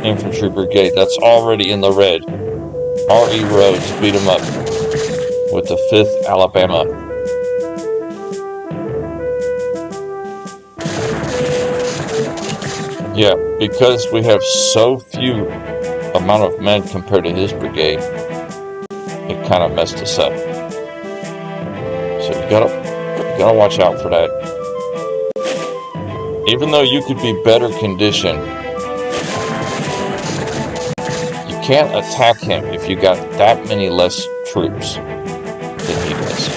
infantry brigade. That's already in the red. R.E. Rhodes beat him up with the 5th Alabama. Yeah, because we have so few amount of men compared to his brigade, it kind of messed us up. So you gotta watch out for that. Even though you could be better conditioned, you can't attack him if you got that many less troops than he does.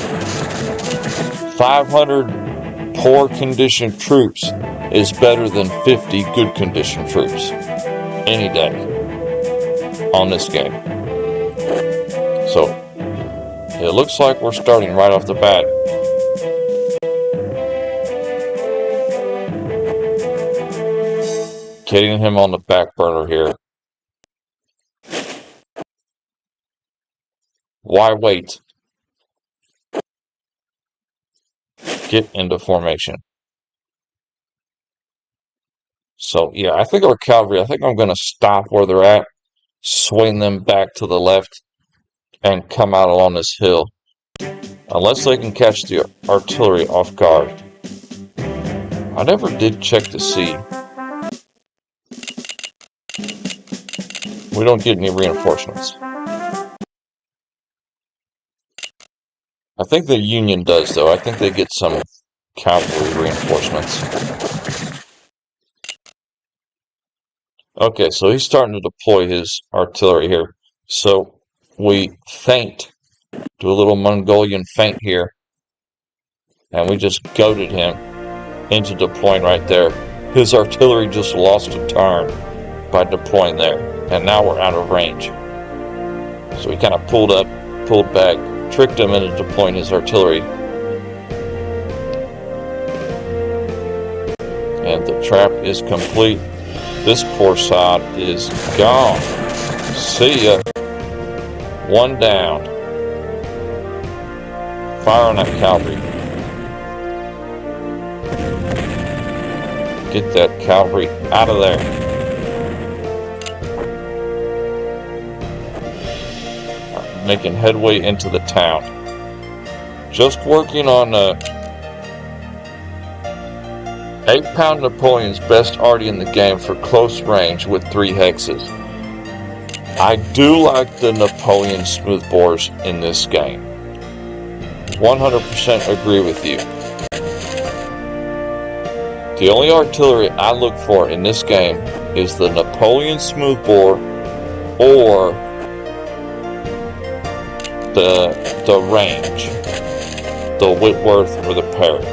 500 poor conditioned troops is better than 50 good conditioned troops any day on this game. So it looks like we're starting right off the bat. getting him on the back burner here. Why wait? Get into formation. So, yeah, I think our cavalry, I think I'm going to stop where they're at, swing them back to the left, and come out along this hill. Unless they can catch the artillery off guard. I never did check to see. We don't get any reinforcements. I think the Union does, though. I think they get some cavalry reinforcements. Okay, so he's starting to deploy his artillery here. So we feint, do a little Mongolian feint here, and we just goaded him into deploying right there. His artillery just lost a turn by deploying there, and now we're out of range. So we kind of pulled up, pulled back, tricked him into deploying his artillery. And the trap is complete. This poor sod is gone. See ya. One down. Fire on that cavalry. Get that cavalry out of there. Making headway into the town. Just working on 8-pound Napoleon's best arty in the game for close range with 3 hexes. I do like the Napoleon smoothbores in this game. 100% agree with you. The only artillery I look for in this game is the Napoleon smoothbore or the range, the Whitworth or the Parrott,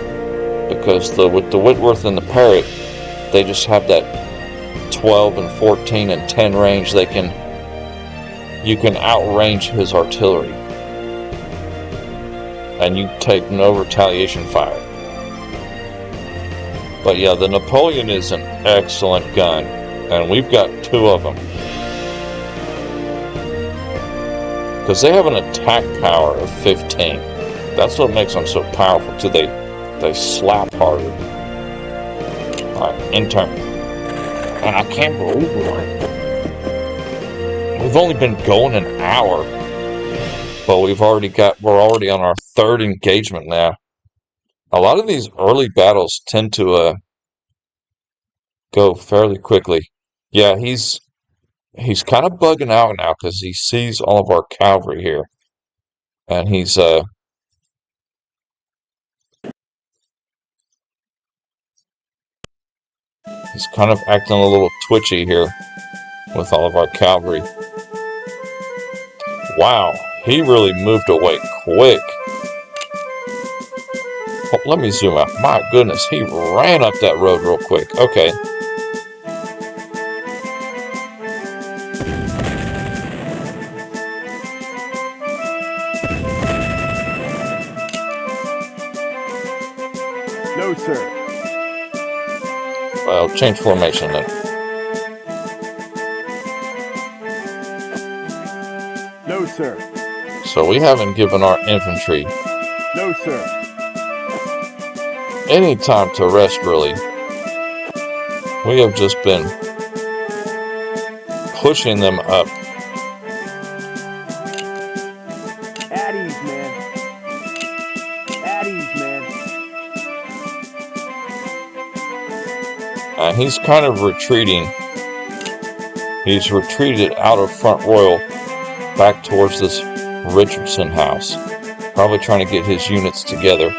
because with the Whitworth and the Parrott, they just have that 12 and 14 and 10 range. You can outrange his artillery, and you take no retaliation fire. But yeah, the Napoleon is an excellent gun, and we've got 2 of them. Because they have an attack power of 15. That's what makes them so powerful too. They slap harder. Alright, in turn. And I can't believe we've only been going an hour. But we're already on our 3rd engagement now. A lot of these early battles tend to go fairly quickly. Yeah, he's kind of bugging out now because he sees all of our cavalry here. And he's kind of acting a little twitchy here with all of our cavalry. Wow, he really moved away quick. Oh, let me zoom out. My goodness, he ran up that road real quick. Okay. No, sir. Well, change formation then. No, sir. So we haven't given our infantry No, sir. any time to rest, really. We have just been pushing them up. At ease, man. At ease, man. And he's kind of retreating. He's retreated out of Front Royal back towards this Richardson house. Probably trying to get his units together.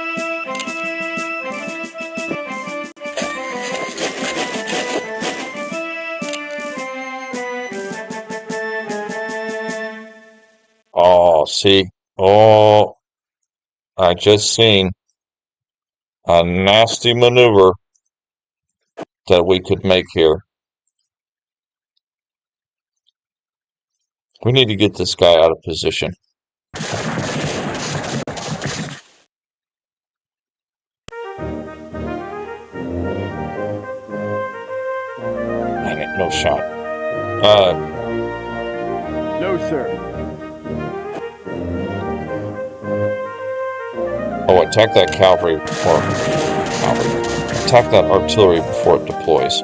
Oh, see. Oh, I just seen a nasty maneuver that we could make here. We need to get this guy out of position. And No, sir. Oh, attack that cavalry before... Attack that artillery before it deploys.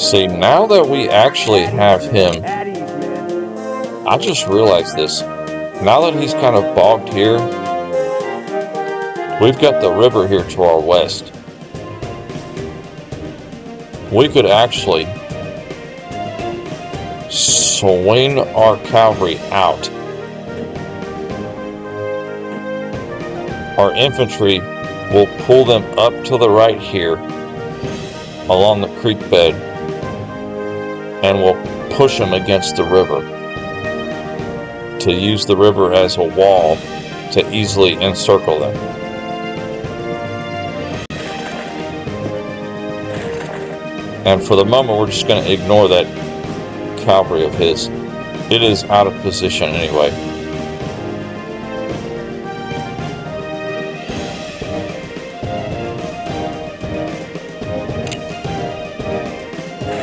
See, now that we actually have him... I just realized this. Now that he's kind of bogged here, we've got the river here to our west. We could actually swing our cavalry out. Our infantry will pull them up to the right here along the creek bed and we'll push them against the river to use the river as a wall to easily encircle them. And for the moment, we're just going to ignore that cavalry of his. It is out of position anyway.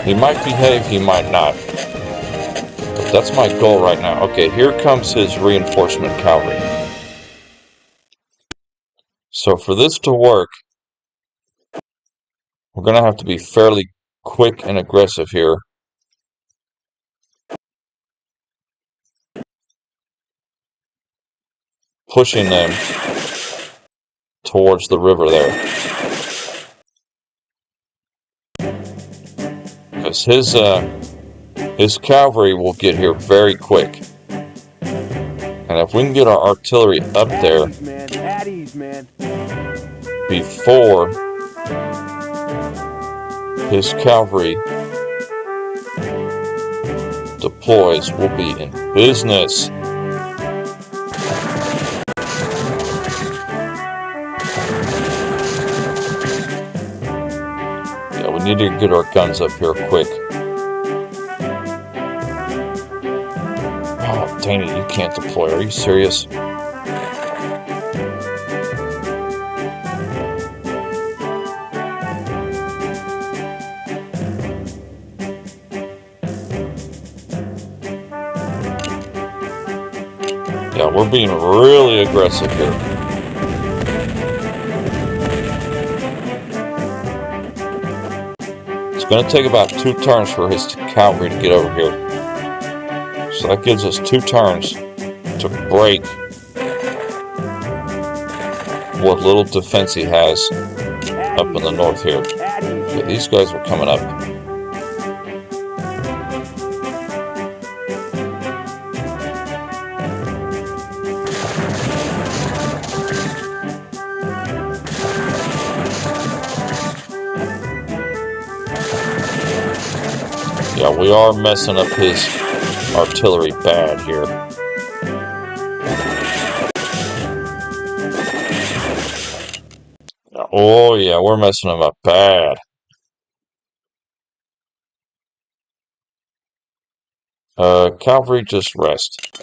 He might behave, he might not. But that's my goal right now. Okay, here comes his reinforcement cavalry. So for this to work, we're going to have to be fairly quick and aggressive here. Pushing them towards the river there. Because his cavalry will get here very quick. And if we can get our artillery up there before his cavalry deploys, we'll be in business. Yeah, we need to get our guns up here quick. Oh, dang it, you can't deploy. Are you serious? Yeah, we're being really aggressive here. It's going to take about 2 turns for his cavalry to get over here. So that gives us 2 turns to break what little defense he has up in the north here. Okay, these guys are coming up. Yeah, we are messing up his artillery bad here. Oh yeah, we're messing him up bad. Cavalry, just rest.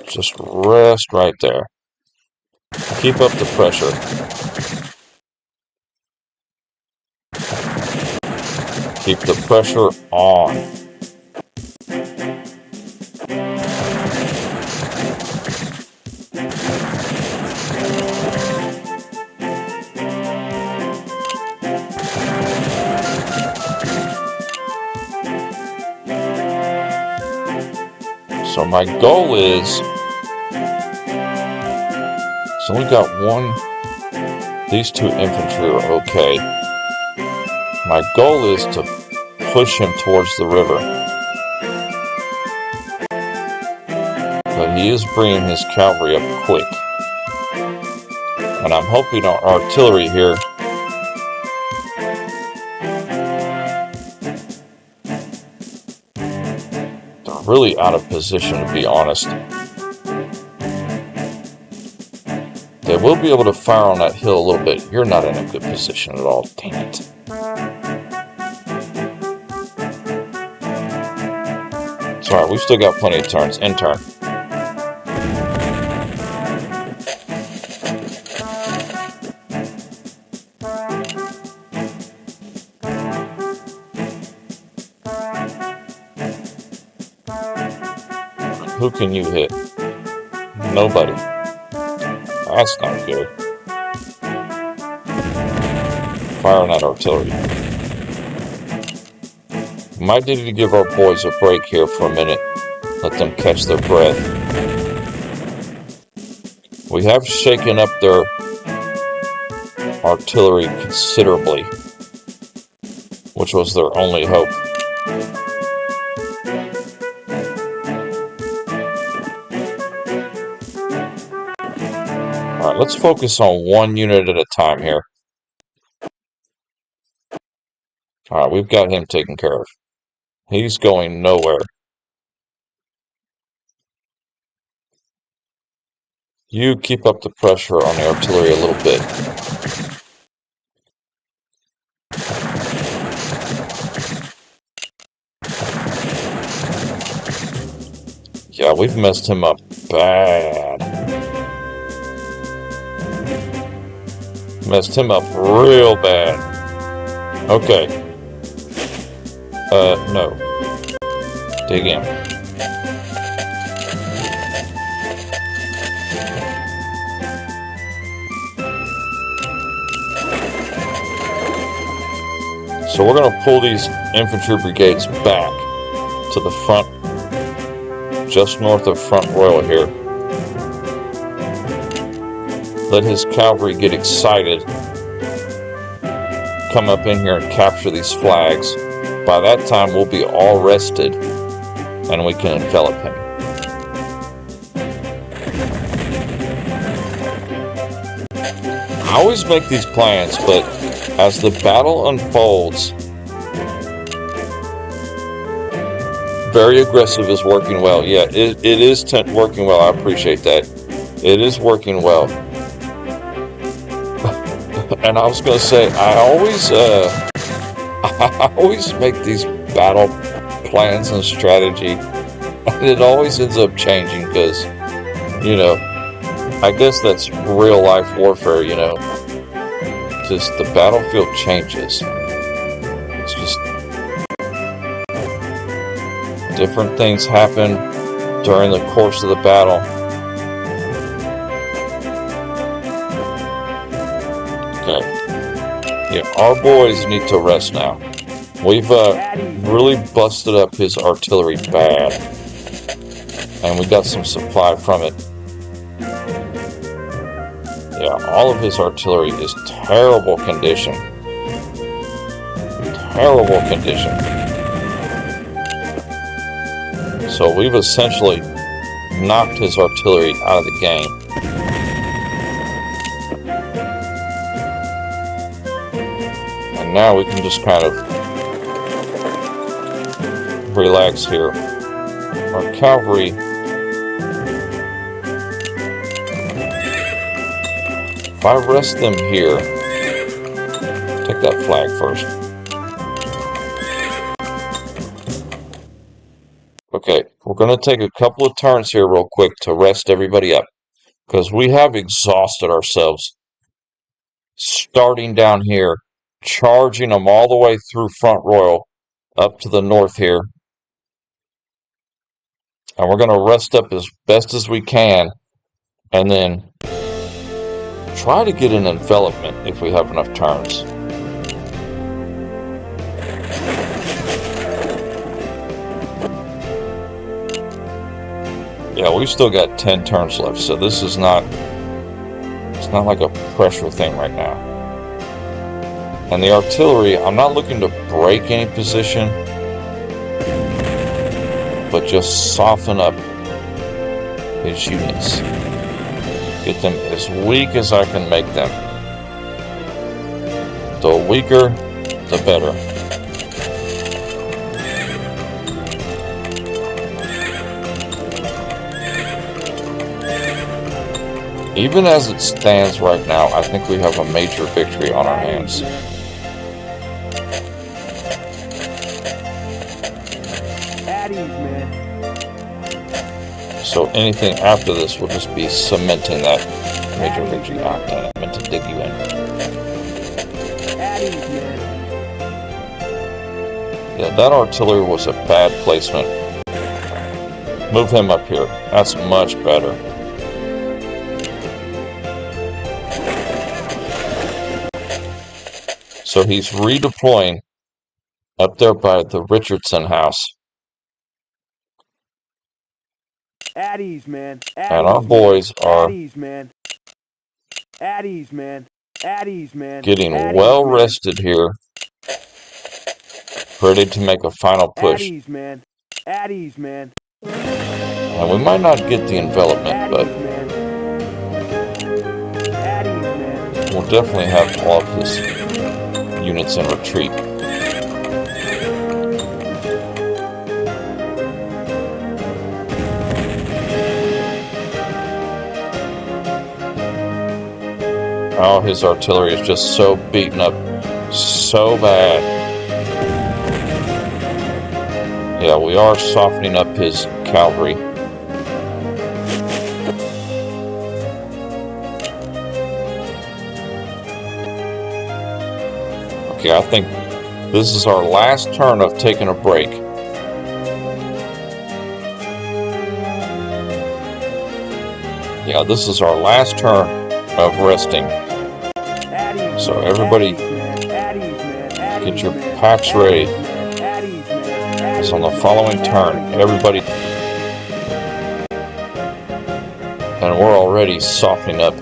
Just rest right there. Keep up the pressure. Keep the pressure on. So my goal is, so we got one, these 2 infantry are okay. My goal is to push him towards the river. But he is bringing his cavalry up quick. And I'm hoping our artillery here really out of position, to be honest. They will be able to fire on that hill a little bit. You're not in a good position at all. Dang it. It's alright, we've still got plenty of turns. End turn. Who can you hit? Nobody. That's not good. Firing that artillery. Might need to give our boys a break here for a minute. Let them catch their breath. We have shaken up their artillery considerably, which was their only hope. Alright, let's focus on one unit at a time here. Alright, we've got him taken care of. He's going nowhere. You keep up the pressure on the artillery a little bit. Yeah, we've messed him up bad. Messed him up real bad. Okay. No. Dig in. So we're going to pull these infantry brigades back to the front, just north of Front Royal here. Let his cavalry get excited, come up in here and capture these flags. By that time, we'll be all rested, and we can envelop him. I always make these plans, but as the battle unfolds, very aggressive is working well. Yeah, it is working well. I appreciate that. It is working well. And I was going to say, I always make these battle plans and strategy, and it always ends up changing because, you know, I guess that's real life warfare, you know. Just the battlefield changes. It's just different things happen during the course of the battle. Okay. Yeah, our boys need to rest now. We've really busted up his artillery bad, and we got some supply from it. Yeah, all of his artillery is terrible condition. Terrible condition. So we've essentially knocked his artillery out of the game. And now we can just kind of relax here. Our cavalry, if I rest them here, take that flag first. Okay, we're going to take a couple of turns here real quick to rest everybody up, because we have exhausted ourselves starting down here, charging them all the way through Front Royal up to the north here. And we're going to rest up as best as we can, and then try to get an envelopment if we have enough turns. Yeah, we've still got 10 turns left, so this is not, it's not like a pressure thing right now. And the artillery, I'm not looking to break any position, but just soften up his units. Get them as weak as I can make them. The weaker, the better. Even as it stands right now, I think we have a major victory on our hands. So anything after this will just be cementing that major victory. Ah, damn it, I meant to dig you in. Yeah, that artillery was a bad placement. Move him up here. That's much better. So he's redeploying up there by the Richardson house. At ease, man. And our boys are at ease, man. At ease, man. At ease, man. getting At well ease, man. rested here, ready to make a final At push. ease, man. At ease, man. And we might not get the envelopment, At but ease, man. At ease, man. we'll definitely have all of his units in retreat. Oh, his artillery is just so beaten up, so bad. Yeah, we are softening up his cavalry. Okay, I think this is our last turn of taking a break. Yeah, this is our last turn of resting. So everybody get your packs ready. It's on the following turn. Everybody. And we're already softening up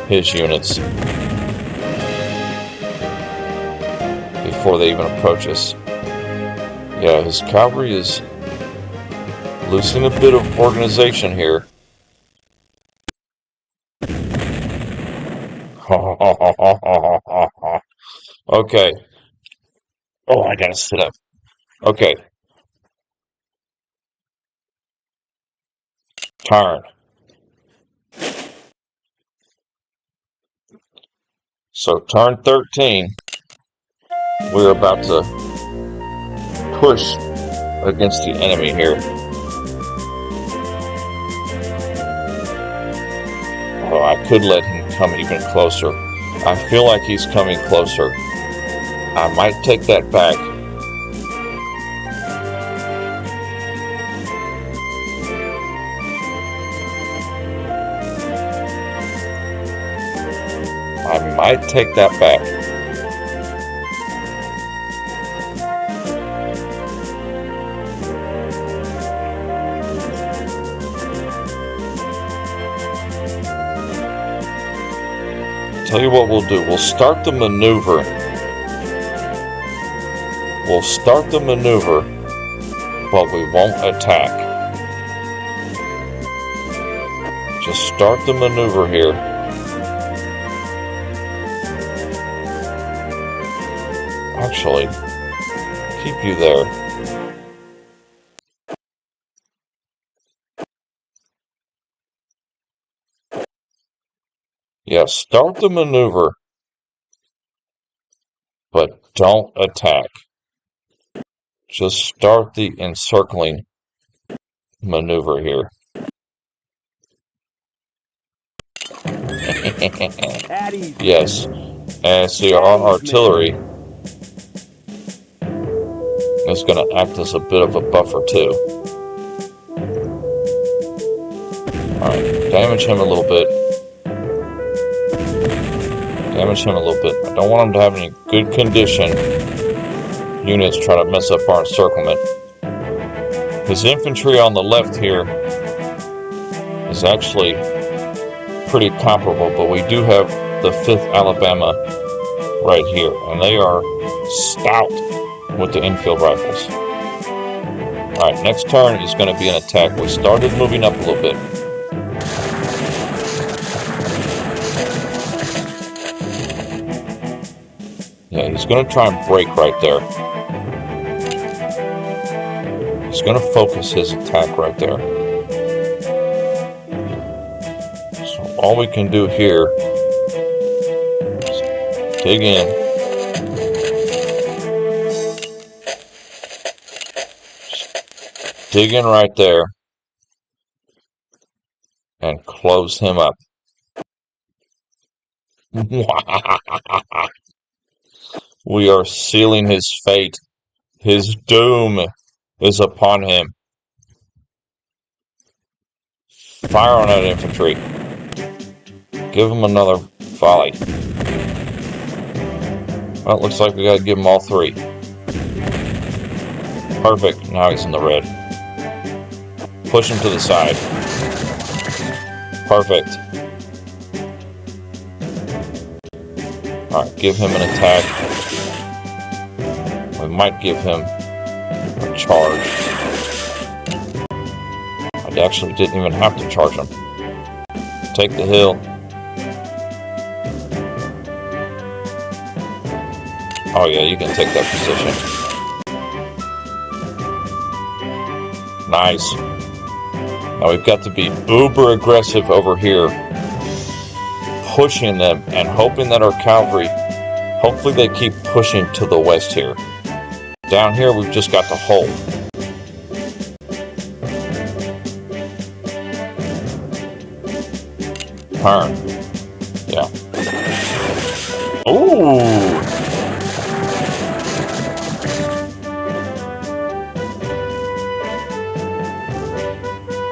his units before they even approach us. Yeah, his cavalry is losing a bit of organization here. Okay. Oh, I gotta sit up. Okay. Turn. So turn 13. We're about to push against the enemy here. Oh, I could let him come even closer. I feel like he's coming closer. I might take that back. I might take that back. Tell you what we'll do. We'll start the maneuver. We'll start the maneuver, but we won't attack. Just start the maneuver here. Actually, keep you there. Yeah, start the maneuver, but don't attack. Just start the encircling maneuver here. Yes, and see our artillery is going to act as a bit of a buffer too. Alright, damage him a little bit. Damage him a little bit. I don't want him to have any good condition units try to mess up our encirclement. His infantry on the left here is actually pretty comparable, but we do have the 5th Alabama right here, and they are stout with the infield rifles. Alright, next turn is going to be an attack. We started moving up a little bit. Yeah, he's going to try and break right there. He's going to focus his attack right there. So all we can do here is dig in. Just dig in right there and close him up. We are sealing his fate. His doom is upon him. Fire on that infantry. Give them another volley. Well, it looks like we gotta give them all 3. Perfect. Now he's in the red. Push him to the side. Perfect. Alright, give him an attack. We might give him a charge. I actually didn't even have to charge him. Take the hill. Oh yeah, you can take that position. Nice. Now we've got to be uber aggressive over here, pushing them and hoping that our cavalry, hopefully they keep pushing to the west here. Down here we've just got to hold. Turn. Yeah. Ooh!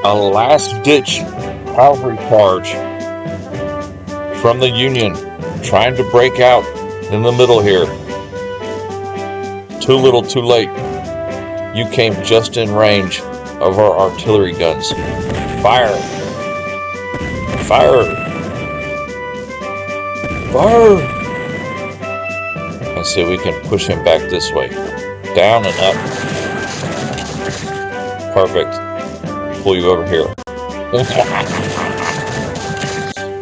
A last-ditch cavalry charge from the Union, trying to break out in the middle here. Too little, too late. You came just in range of our artillery guns. Fire! Fire! Fire! Let's see if we can push him back this way. Down and up. Perfect. Pull you over here.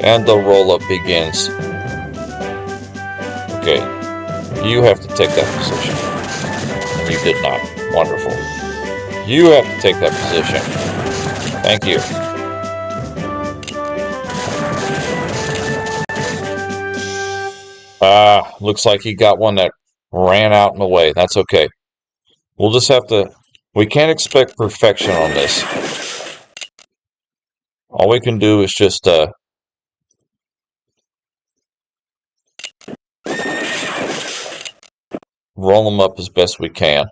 And the roll-up begins. Okay. You have to take that position. You did not. Wonderful. You have to take that position. Thank you. Looks like he got one that ran out in the way. That's okay. We'll just have to... We can't expect perfection on this. All we can do is just roll them up as best we can.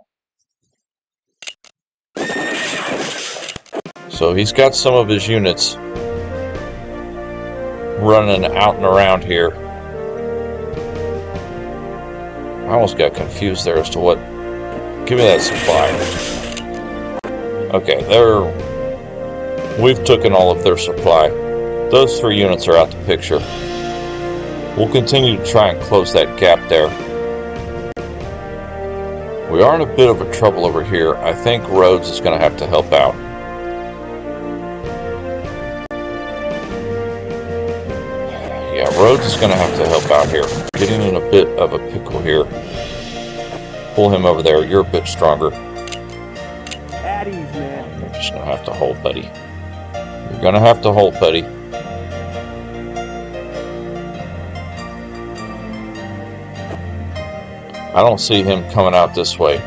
So he's got some of his units running out and around here. I almost got confused there as to what... Give me that supply. Okay, we've taken all of their supply. Those 3 units are out the picture. We'll continue to try and close that gap there. We are in a bit of a trouble over here. I think Rhodes is going to have to help out. Yeah, Rhodes is going to have to help out here. Getting in a bit of a pickle here. Pull him over there. You're a bit stronger. At ease, man. You're just going to have to hold, buddy. You're going to have to hold, buddy. I don't see him coming out this way.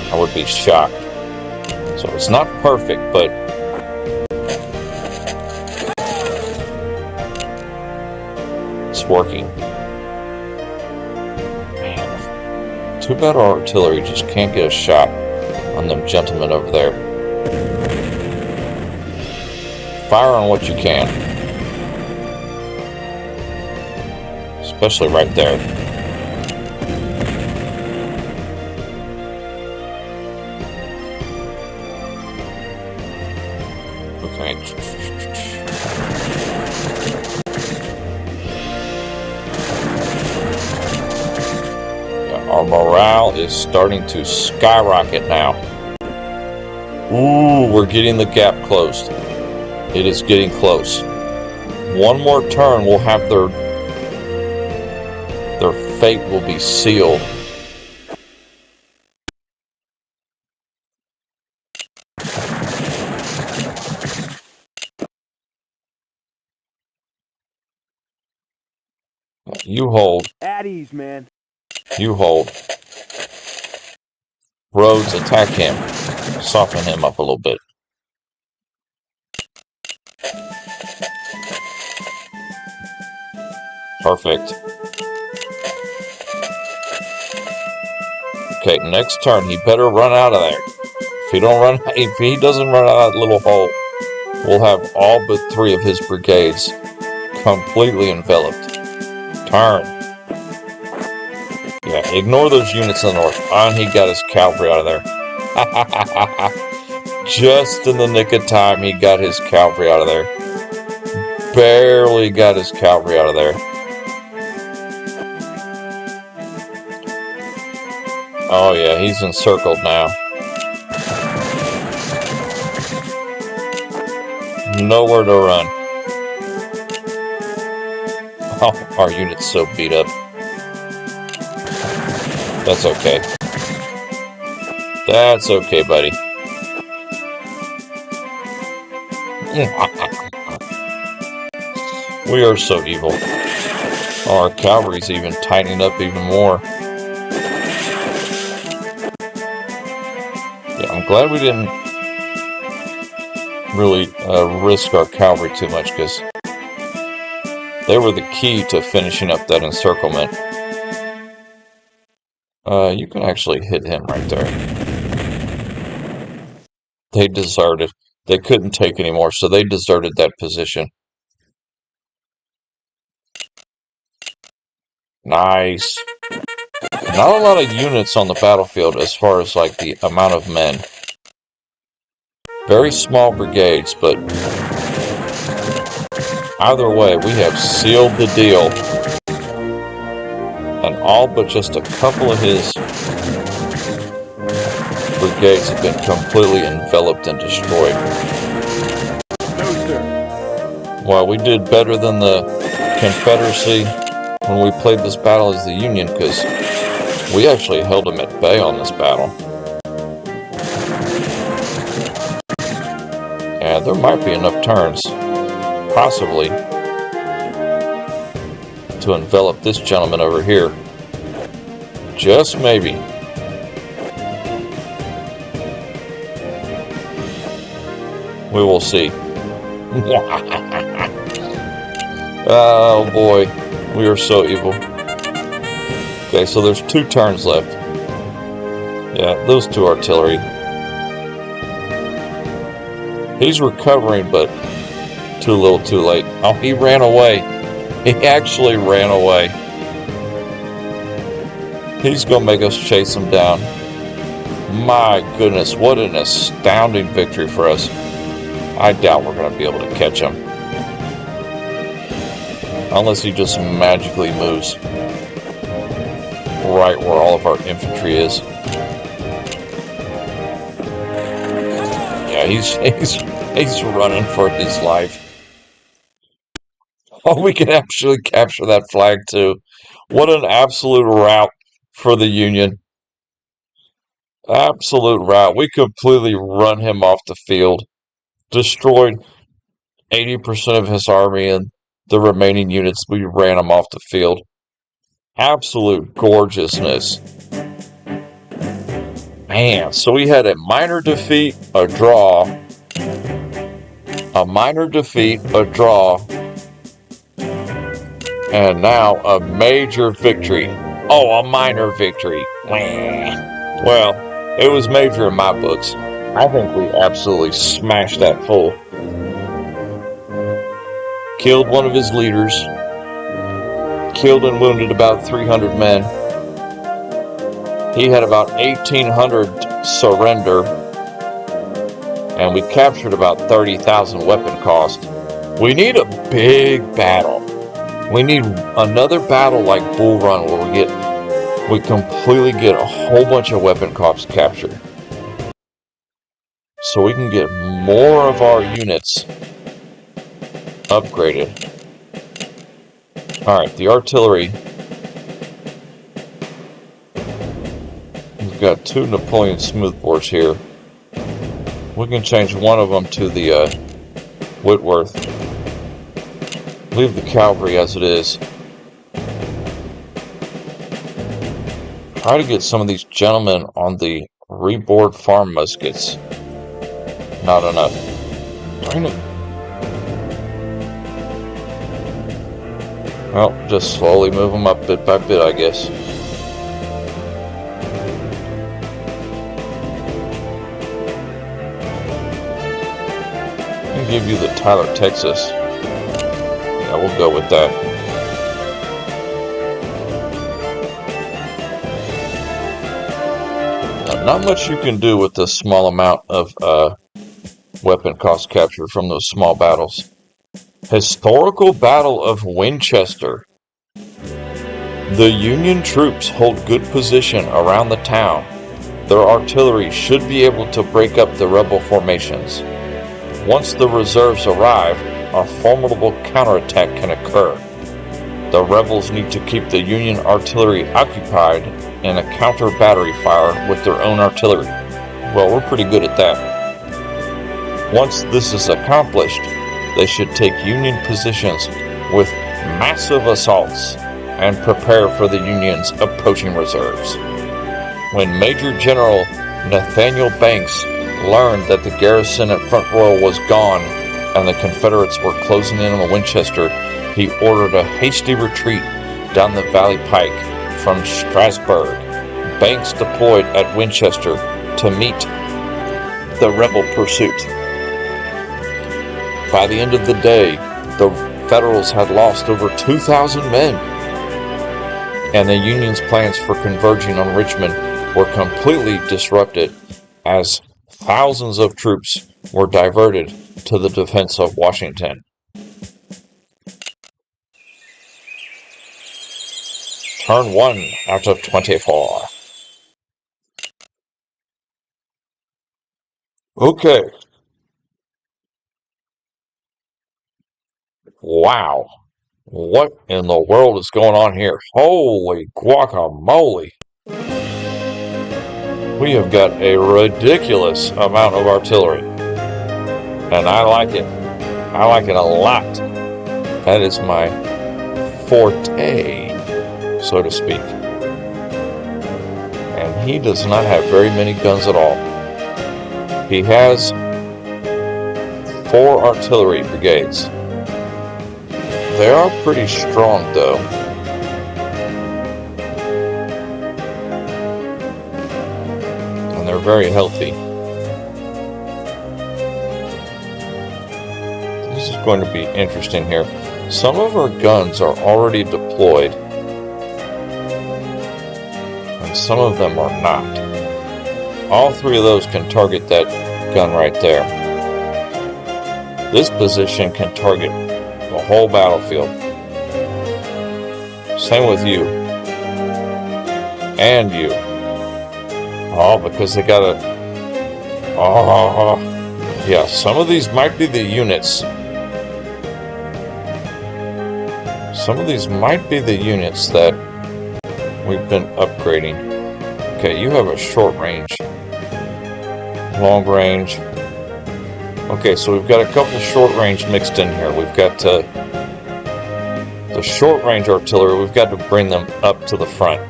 I would be shocked. So it's not perfect, but it's working. Man, too bad our artillery just can't get a shot on them gentlemen over there. Fire on what you can. Especially right there. Okay. Yeah, our morale is starting to skyrocket now. Ooh, we're getting the gap closed. It is getting close. One more turn, we'll have their fate will be sealed. You hold. At ease, man. You hold. Rhodes, attack him. Soften him up a little bit. Perfect. Okay, next turn, he better run out of there. If he doesn't run out of that little hole, we'll have all but 3 of his brigades completely enveloped. Turn. Yeah, ignore those units in the north. And he got his cavalry out of there. Just in the nick of time, he got his cavalry out of there. Barely got his cavalry out of there. Oh yeah, he's encircled now. Nowhere to run. Oh, our unit's so beat up. That's okay. That's okay, buddy. We are so evil. Oh, our cavalry's even tightening up even more. Yeah, I'm glad we didn't really risk our cavalry too much, because they were the key to finishing up that encirclement. You can actually hit him right there. They deserted. They couldn't take anymore, so they deserted that position. Nice. Not a lot of units on the battlefield as far as like the amount of men. Very small brigades, but either way, we have sealed the deal. And all but just a couple of his brigades have been completely enveloped and destroyed. No, sir. Well, we did better than the Confederacy when we played this battle as the Union, because we actually held them at bay on this battle. Yeah, there might be enough turns, possibly, to envelop this gentleman over here. Just maybe. We will see. Oh boy, we are so evil. Okay, so there's 2 turns left. Yeah, those 2 artillery. He's recovering, but too little too late. Oh, he ran away. He actually ran away. He's gonna make us chase him down. My goodness, what an astounding victory for us. I doubt we're gonna be able to catch him. Unless he just magically moves right where all of our infantry is. Yeah, he's running for his life. Oh, we can actually capture that flag too. What an absolute rout for the Union. Absolute rout. We completely run him off the field. Destroyed 80% of his army, and the remaining units, we ran them off the field. Absolute gorgeousness. Man, so we had a minor defeat, a draw, a minor defeat, a draw, and now a major victory. Oh, a minor victory. Well, it was major in my books. I think we absolutely smashed that fool. Killed one of his leaders. Killed and wounded about 300 men. He had about 1,800 surrender. And we captured about 30,000 weapon cost. We need a big battle. We need another battle like Bull Run where we completely get a whole bunch of weapon cost captured. So we can get more of our units upgraded. Alright, the artillery. We've got 2 Napoleon smoothbores here. We can change one of them to the Whitworth. Leave the cavalry as it is. Try to get some of these gentlemen on the reboard farm muskets. Not enough. Darn it. Well, just slowly move them up bit by bit, I guess. give you the Tyler, Texas. Yeah, we'll go with that. Now, not much you can do with this small amount of weapon cost captured from those small battles. Historical Battle of Winchester. The Union troops hold good position around the town. Their artillery should be able to break up the rebel formations. Once the reserves arrive, a formidable counterattack can occur. The rebels need to keep the Union artillery occupied in a counter-battery fire with their own artillery. Well, we're pretty good at that. Once this is accomplished, they should take Union positions with massive assaults and prepare for the Union's approaching reserves. When Major General Nathaniel Banks learned that the garrison at Front Royal was gone and the Confederates were closing in on Winchester, he ordered a hasty retreat down the Valley Pike from Strasburg. Banks deployed at Winchester to meet the rebel pursuit. By the end of the day, the Federals had lost over 2,000 men, and the Union's plans for converging on Richmond were completely disrupted as thousands of troops were diverted to the defense of Washington. Turn 1 out of 24. Okay. Wow. What in the world is going on here? Holy guacamole. We have got a ridiculous amount of artillery. And I like it. I like it a lot. That is my forte, so to speak. And he does not have very many guns at all. He has 4 artillery brigades. They are pretty strong, though. And they're very healthy. This is going to be interesting here. Some of our guns are already deployed, and some of them are not. All 3 of those can target that gun right there. This position can target the whole battlefield. Same with you. And you. Oh, because they got a... Oh, yeah, some of these might be the units. Some of these might be the units that we've been upgrading. Okay, you have a short range. Long range. Okay, so we've got a couple short range mixed in here. We've got the short range artillery. We've got to bring them up to the front.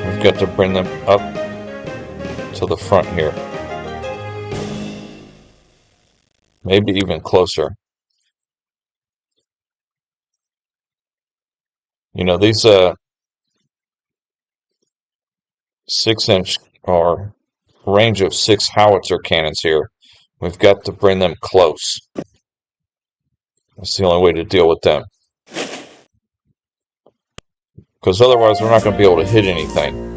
We've got to bring them up to the front here. Maybe even closer. You know, these 6-inch or range of 6 howitzer cannons here, we've got to bring them close. That's the only way to deal with them. Because otherwise we're not going to be able to hit anything.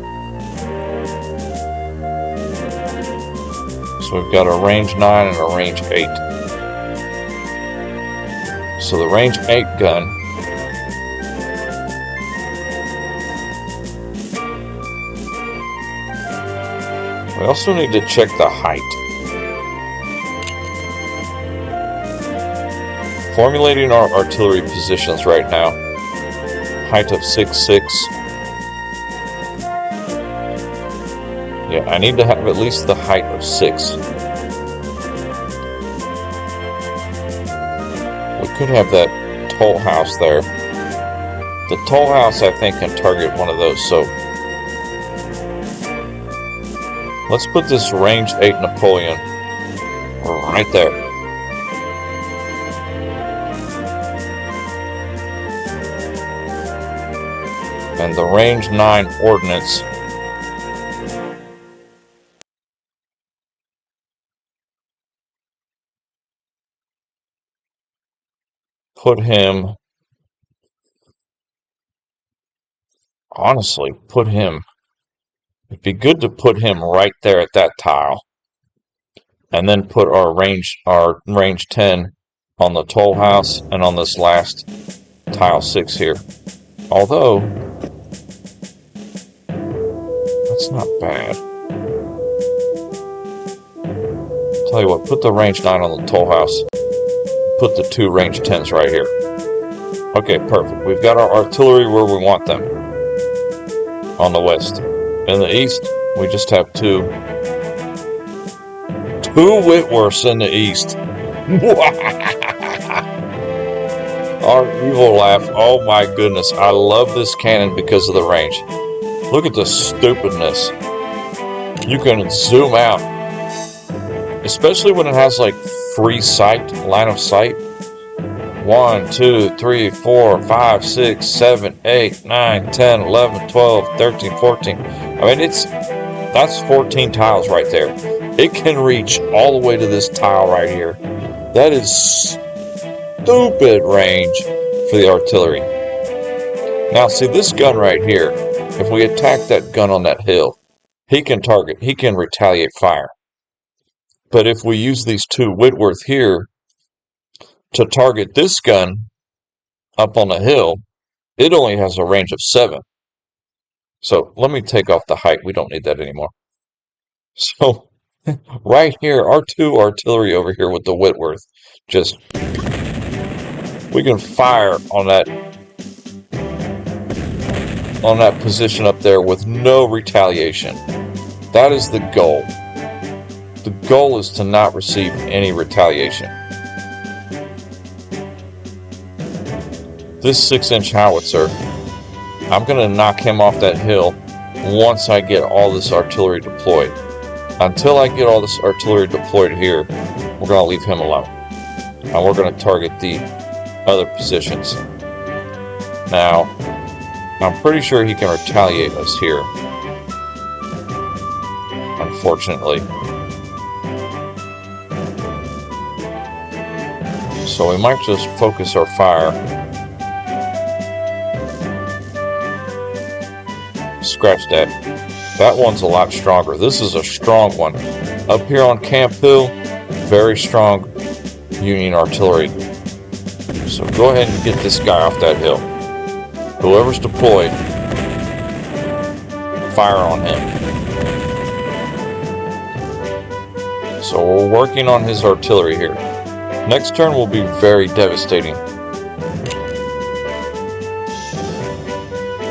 So we've got a range 9 and a range 8. So the range 8 gun we also need to check the height. Formulating our artillery positions right now. Height of 6'6". Yeah, I need to have at least the height of 6. We could have that toll house there. The toll house, I think, can target one of those, so let's put this range 8 Napoleon right there. And the range 9 ordnance put him, honestly, it'd be good to put him right there at that tile. And then put our range 10 on the toll house and on this last tile 6 here. Although, that's not bad. Tell you what, put the range 9 on the toll house. Put the 2 range 10s right here. Okay, perfect. We've got our artillery where we want them. On the west. In the east, we just have 2 Whitworths in the east. Our evil laugh. Oh my goodness. I love this cannon because of the range. Look at the stupidness. You can zoom out. Especially when it has like free sight, line of sight. 1, 2, 3, 4, 5, 6, 7, 8, 9, 10, 11, 12, 13, 14. I mean, that's 14 tiles right there. It can reach all the way to this tile right here. That is stupid range for the artillery. Now, see this gun right here. If we attack that gun on that hill, he can retaliate fire. But if we use these 2 Whitworth here to target this gun up on the hill, it only has a range of 7. So let me take off the height. We don't need that anymore. So right here, our 2 artillery over here with the Whitworth, we can fire on that position up there with no retaliation. That is the goal. The goal is to not receive any retaliation. This 6-inch howitzer, I'm going to knock him off that hill once I get all this artillery deployed. Until I get all this artillery deployed here, we're going to leave him alone. And we're going to target the other positions. Now, I'm pretty sure he can retaliate us here. Unfortunately. So we might just focus our fire. Scratch that. That one's a lot stronger. This is a strong one. Up here on Camp Hill, very strong Union artillery. So go ahead and get this guy off that hill. Whoever's deployed, fire on him. So we're working on his artillery here. Next turn will be very devastating.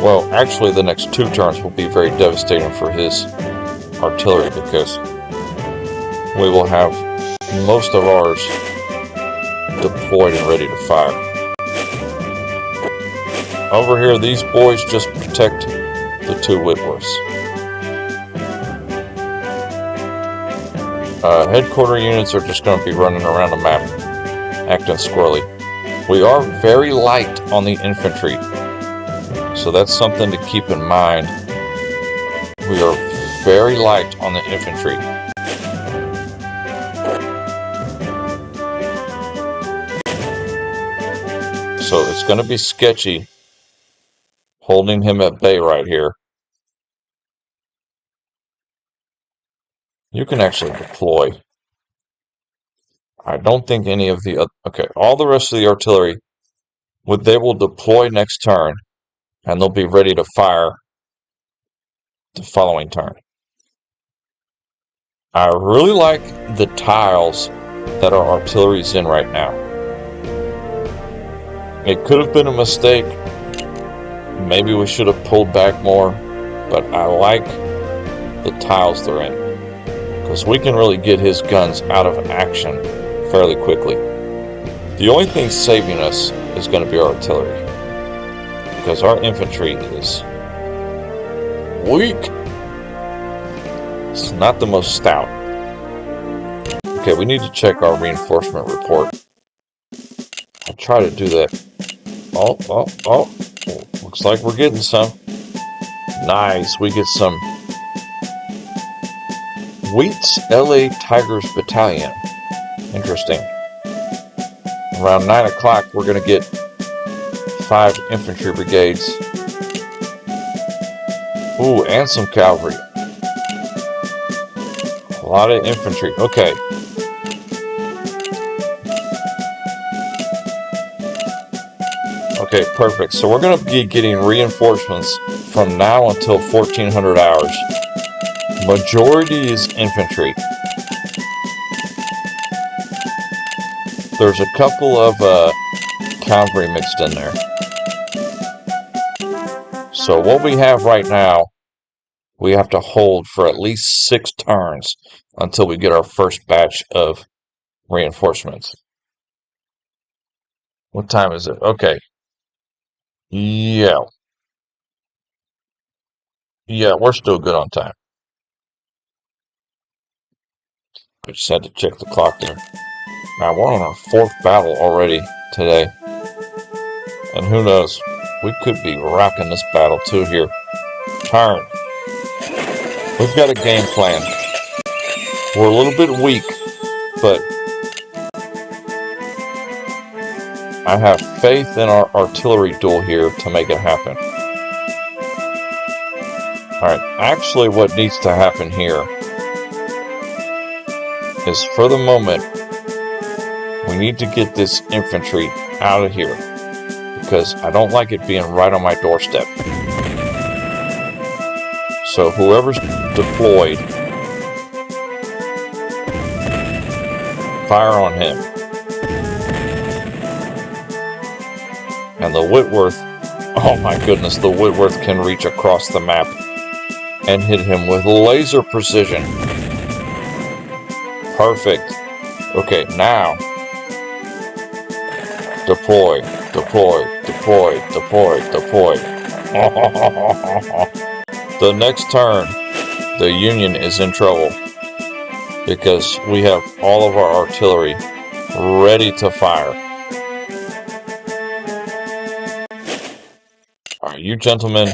Well, actually the next 2 turns will be very devastating for his artillery because we will have most of ours deployed and ready to fire. Over here, these boys just protect the 2 Whitworths. Headquarter units are just going to be running around the map, acting squirrely. We are very light on the infantry, so that's something to keep in mind. We are very light on the infantry. So it's going to be sketchy holding him at bay right here. You can actually deploy. I don't think any of the other... Okay, all the rest of the artillery, they will deploy next turn, and they'll be ready to fire the following turn. I really like the tiles that our artillery's in right now. It could have been a mistake. Maybe we should have pulled back more, but I like the tiles they're in, because we can really get his guns out of action fairly quickly. The only thing saving us is going to be our artillery, because our infantry is weak. It's not the most stout. Okay, we need to check our reinforcement report. I'll try to do that. Oh. Looks like we're getting some. Nice. We get some Wheats LA Tigers Battalion. Interesting. Around 9 o'clock, we're going to get 5 infantry brigades. Ooh, and some cavalry. A lot of infantry. Okay. Okay, perfect. So we're going to be getting reinforcements from now until 1400 hours. Majority is infantry. There's a couple of cavalry mixed in there. So what we have right now, we have to hold for at least 6 turns until we get our first batch of reinforcements. What time is it? Okay. Yeah. Yeah, we're still good on time. I just had to check the clock there. Now we're on our 4th battle already today. And who knows, we could be rocking this battle too here. Turn. We've got a game plan. We're a little bit weak, but I have faith in our artillery duel here to make it happen. Alright, actually what needs to happen here is, for the moment, we need to get this infantry out of here, because I don't like it being right on my doorstep. So whoever's deployed, fire on him. And the Whitworth, oh my goodness, the Whitworth can reach across the map and hit him with laser precision. Perfect. Okay, now deploy, deploy, deploy, deploy, deploy. The next turn, the Union is in trouble because we have all of our artillery ready to fire. Alright, you gentlemen,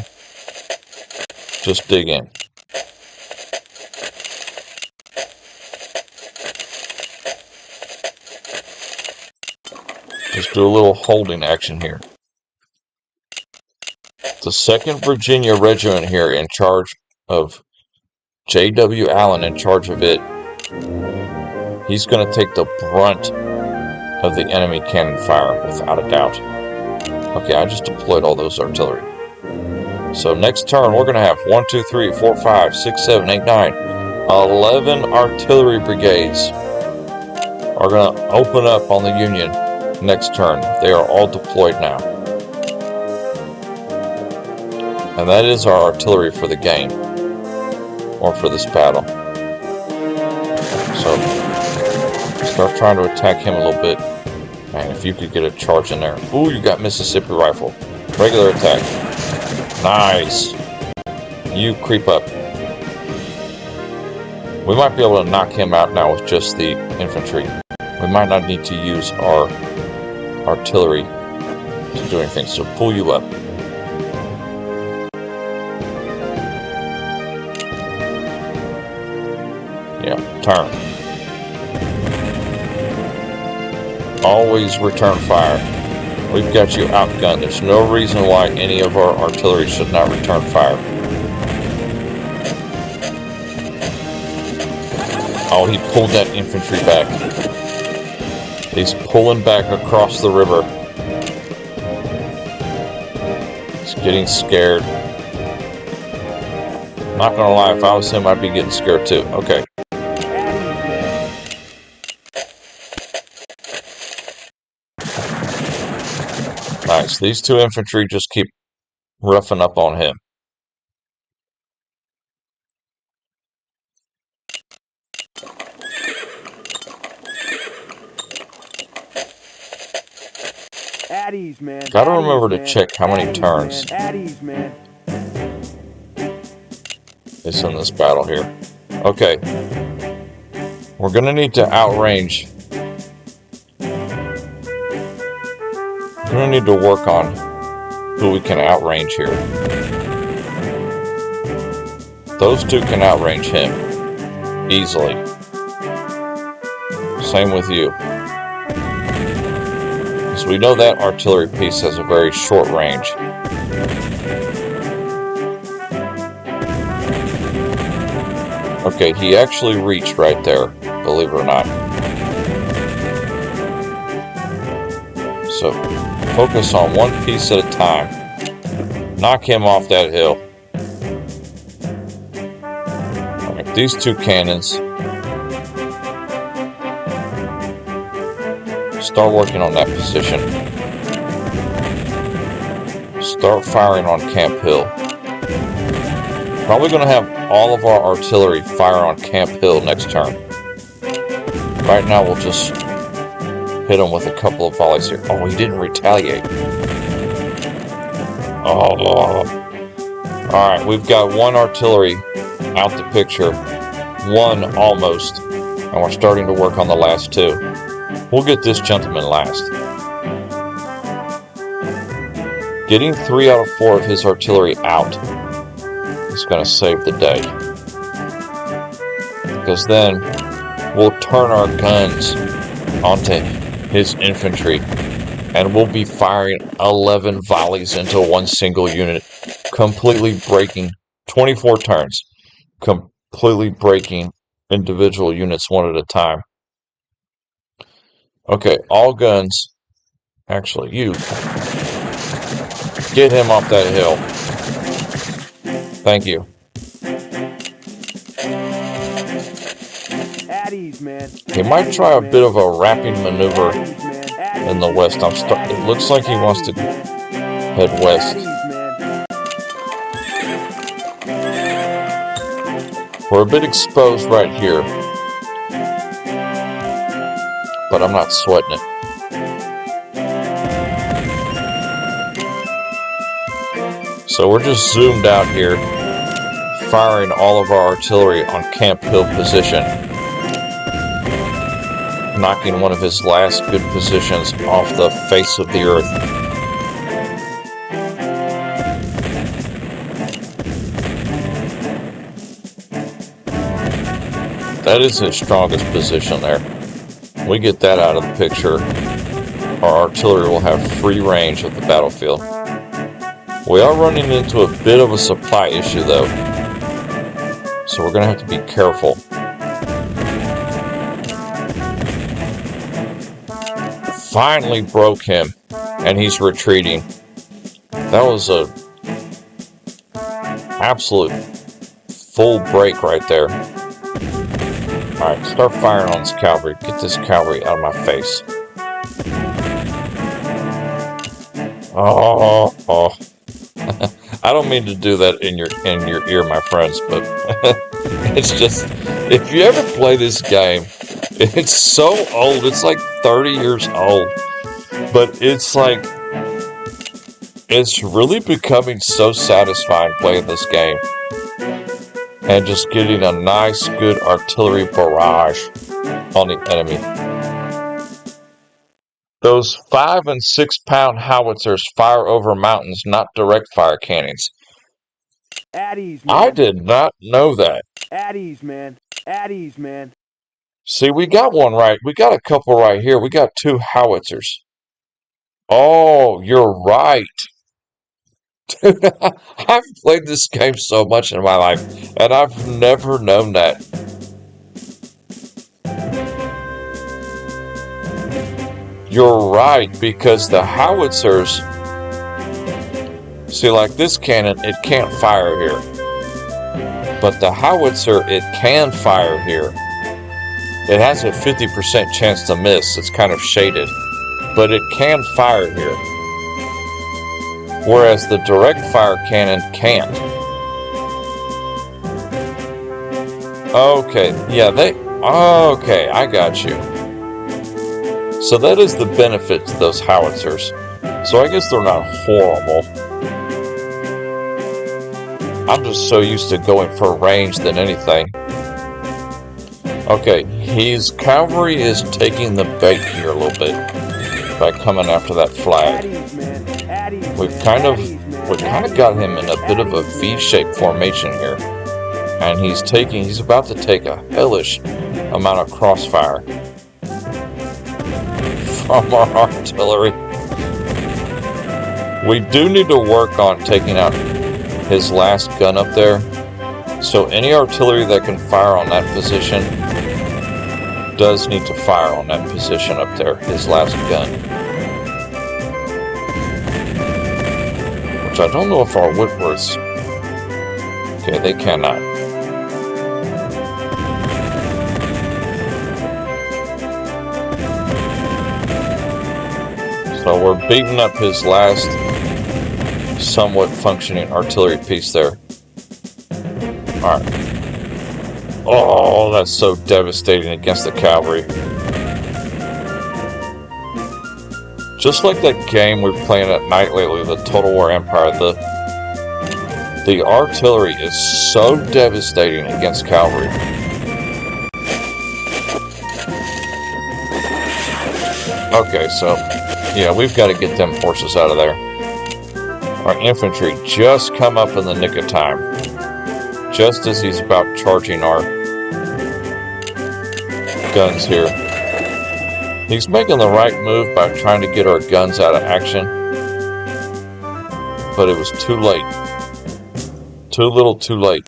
just dig in. Just do a little holding action here. The 2nd Virginia Regiment here, in charge of J.W. Allen, in charge of it, he's going to take the brunt of the enemy cannon fire, without a doubt. Okay, I just deployed all those artillery. So next turn, we're going to have 1, 2, 3, 4, 5, 6, 7, 8, 9, 11 artillery brigades are going to open up on the Union next turn. They are all deployed now. And that is our artillery for the game, or for this battle. So, start trying to attack him a little bit. Man, if you could get a charge in there. Ooh, you got Mississippi Rifle. Regular attack. Nice. You creep up. We might be able to knock him out now with just the infantry. We might not need to use our artillery to do anything, so pull you up. Yeah, turn. Always return fire. We've got you outgunned. There's no reason why any of our artillery should not return fire. Oh, he pulled that infantry back. He's pulling back across the river. He's getting scared. Not gonna lie, if I was him, I'd be getting scared too. Okay. Nice. These 2 infantry just keep roughing up on him. At ease, man. Gotta remember to check how many turns At ease, man. is in this battle here. Okay. We're gonna need to outrange. We're gonna need to work on who we can outrange here. Those 2 can outrange him easily. Same with you. So we know that artillery piece has a very short range. Okay, he actually reached right there, believe it or not. So focus on one piece at a time. Knock him off that hill. Alright, these two cannons. Start working on that position. Start firing on Camp Hill. Probably going to have all of our artillery fire on Camp Hill next turn. Right now we'll just hit him with a couple of volleys here. Oh, he didn't retaliate. Oh. Alright, we've got one artillery out the picture. One almost. And we're starting to work on the last two. We'll get this gentleman last. Getting 3 out of 4 of his artillery out is going to save the day. Because then we'll turn our guns onto his infantry and we'll be firing 11 volleys into one single unit, completely breaking 24 turns, completely breaking individual units one at a time. Okay, all guns. Actually, you get him off that hill. Thank you. At ease, man. He might try a bit of a wrapping maneuver in the west. It looks like he wants to head west. We're a bit exposed right here, but I'm not sweating it. So we're just zoomed out here, firing all of our artillery on Camp Hill position, knocking one of his last good positions off the face of the earth. That is his strongest position there. We get that out of the picture, our artillery will have free range of the battlefield. We are running into a bit of a supply issue though, so we're going to have to be careful. Finally broke him, and he's retreating. That was a absolute full break right there. Alright, start firing on this cavalry. Get this cavalry out of my face. Oh. I don't mean to do that in your ear, my friends, but it's just, if you ever play this game, it's so old. It's like 30 years old, but it's like, it's really becoming so satisfying playing this game and just getting a nice, good artillery barrage on the enemy. Those 5 and 6 pound howitzers fire over mountains, not direct fire cannons. At ease, man. I did not know that. At ease, man. At ease, man. See, we got one right. We got a couple right here. We got 2 howitzers. Oh, you're right. Dude, I've played this game so much in my life, and I've never known that. You're right, because the howitzers, see, like this cannon, it can't fire here. But the howitzer, it can fire here. It has a 50% chance to miss. It's kind of shaded. But it can fire here. Whereas the direct fire cannon can't. Okay, yeah, okay, I got you. So that is the benefit to those howitzers. So I guess they're not horrible. I'm just so used to going for range than anything. Okay, his cavalry is taking the bait here a little bit by coming after that flag. We've kind of got him in a bit of a V-shaped formation here. And he's about to take a hellish amount of crossfire from our artillery. We do need to work on taking out his last gun up there. So any artillery that can fire on that position does need to fire on that position up there, his last gun. Which I don't know if our Whitworths... Okay, they cannot. So we're beating up his last somewhat functioning artillery piece there. Alright. Oh, that's so devastating against the cavalry. Just like that game we're playing at night lately, the Total War Empire, the artillery is so devastating against cavalry. Okay, so, yeah, we've got to get them horses out of there. Our infantry just come up in the nick of time. Just as he's about charging our guns here. He's making the right move by trying to get our guns out of action. But it was too late. Too little, too late.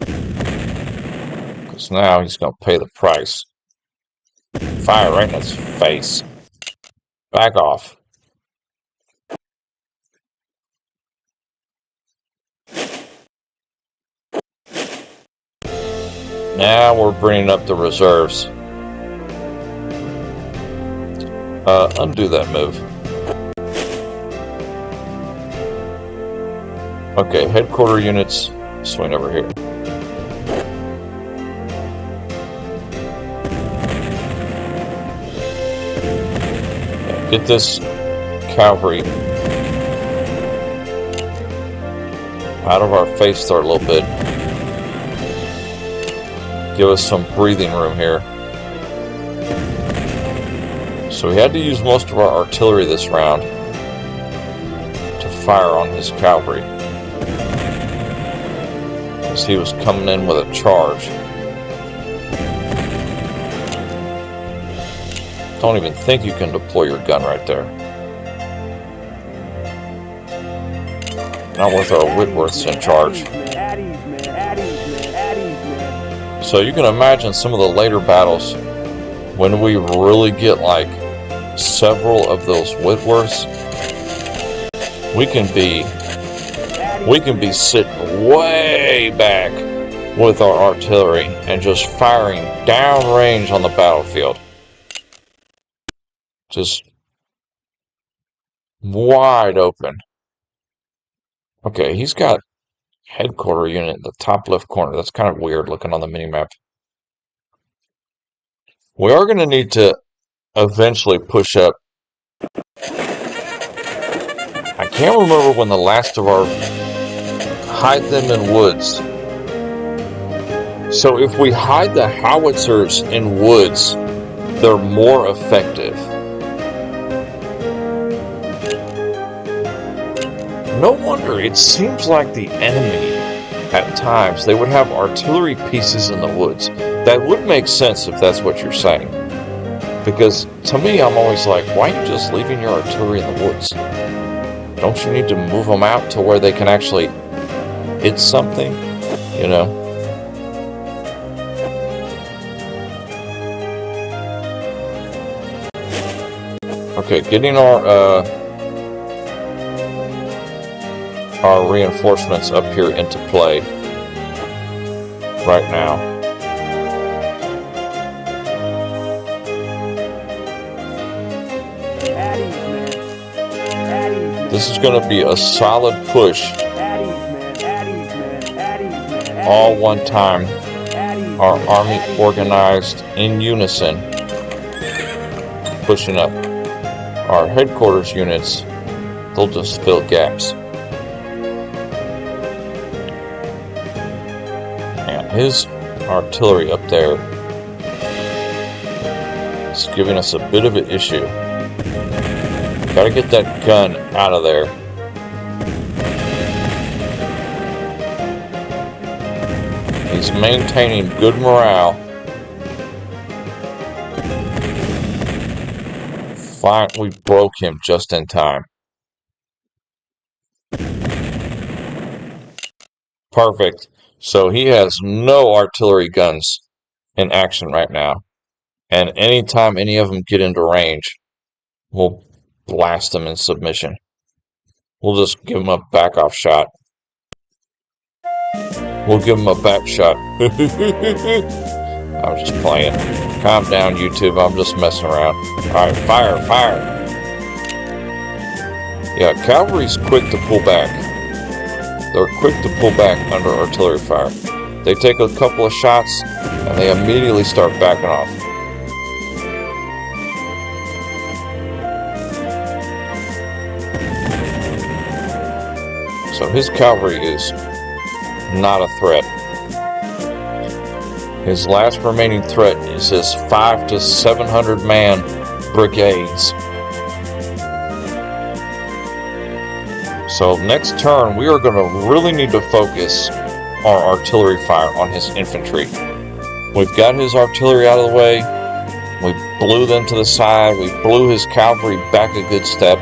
Because now he's going to pay the price. Fire right in his face. Back off. Now we're bringing up the reserves. Undo that move. Okay, headquarter units, swing over here. Get this cavalry out of our face there a little bit. Give us some breathing room here. So we had to use most of our artillery this round to fire on his cavalry, as he was coming in with a charge. Don't even think you can deploy your gun right there. Not with our Whitworths in charge. So you can imagine some of the later battles when we really get like several of those Whitworths. We can be sitting way back with our artillery and just firing downrange on the battlefield. Just wide open. Okay, he's got headquarter unit in the top left corner. That's kind of weird looking on the minimap. We are going to need to eventually push up. I can't remember when the last of our hide them in woods. So if we hide the howitzers in woods, they're more effective. No wonder it seems like the enemy, at times, they would have artillery pieces in the woods. That would make sense if that's what you're saying. Because to me, I'm always like, why are you just leaving your artillery in the woods? Don't you need to move them out to where they can actually hit something? You know? Okay, getting our reinforcements up here into play right now. This is going to be a solid push. All one time. Our army organized in unison, pushing up. Our headquarters units, they'll just fill gaps. And his artillery up there is giving us a bit of an issue. Gotta get that gun out of there. He's maintaining good morale. Fine, we broke him just in time. Perfect. So he has no artillery guns in action right now. And anytime any of them get into range, we'll blast them in submission. We'll just give them a back-off shot. We'll give them a back shot. I'm just playing. Calm down, YouTube. I'm just messing around. Alright, fire, fire. Yeah, cavalry's quick to pull back. They're quick to pull back under artillery fire. They take a couple of shots, and they immediately start backing off. So his cavalry is not a threat. His last remaining threat is his 500 to 700 man brigades. So next turn, we are going to really need to focus our artillery fire on his infantry. We've got his artillery out of the way. We blew them to the side. We blew his cavalry back a good step.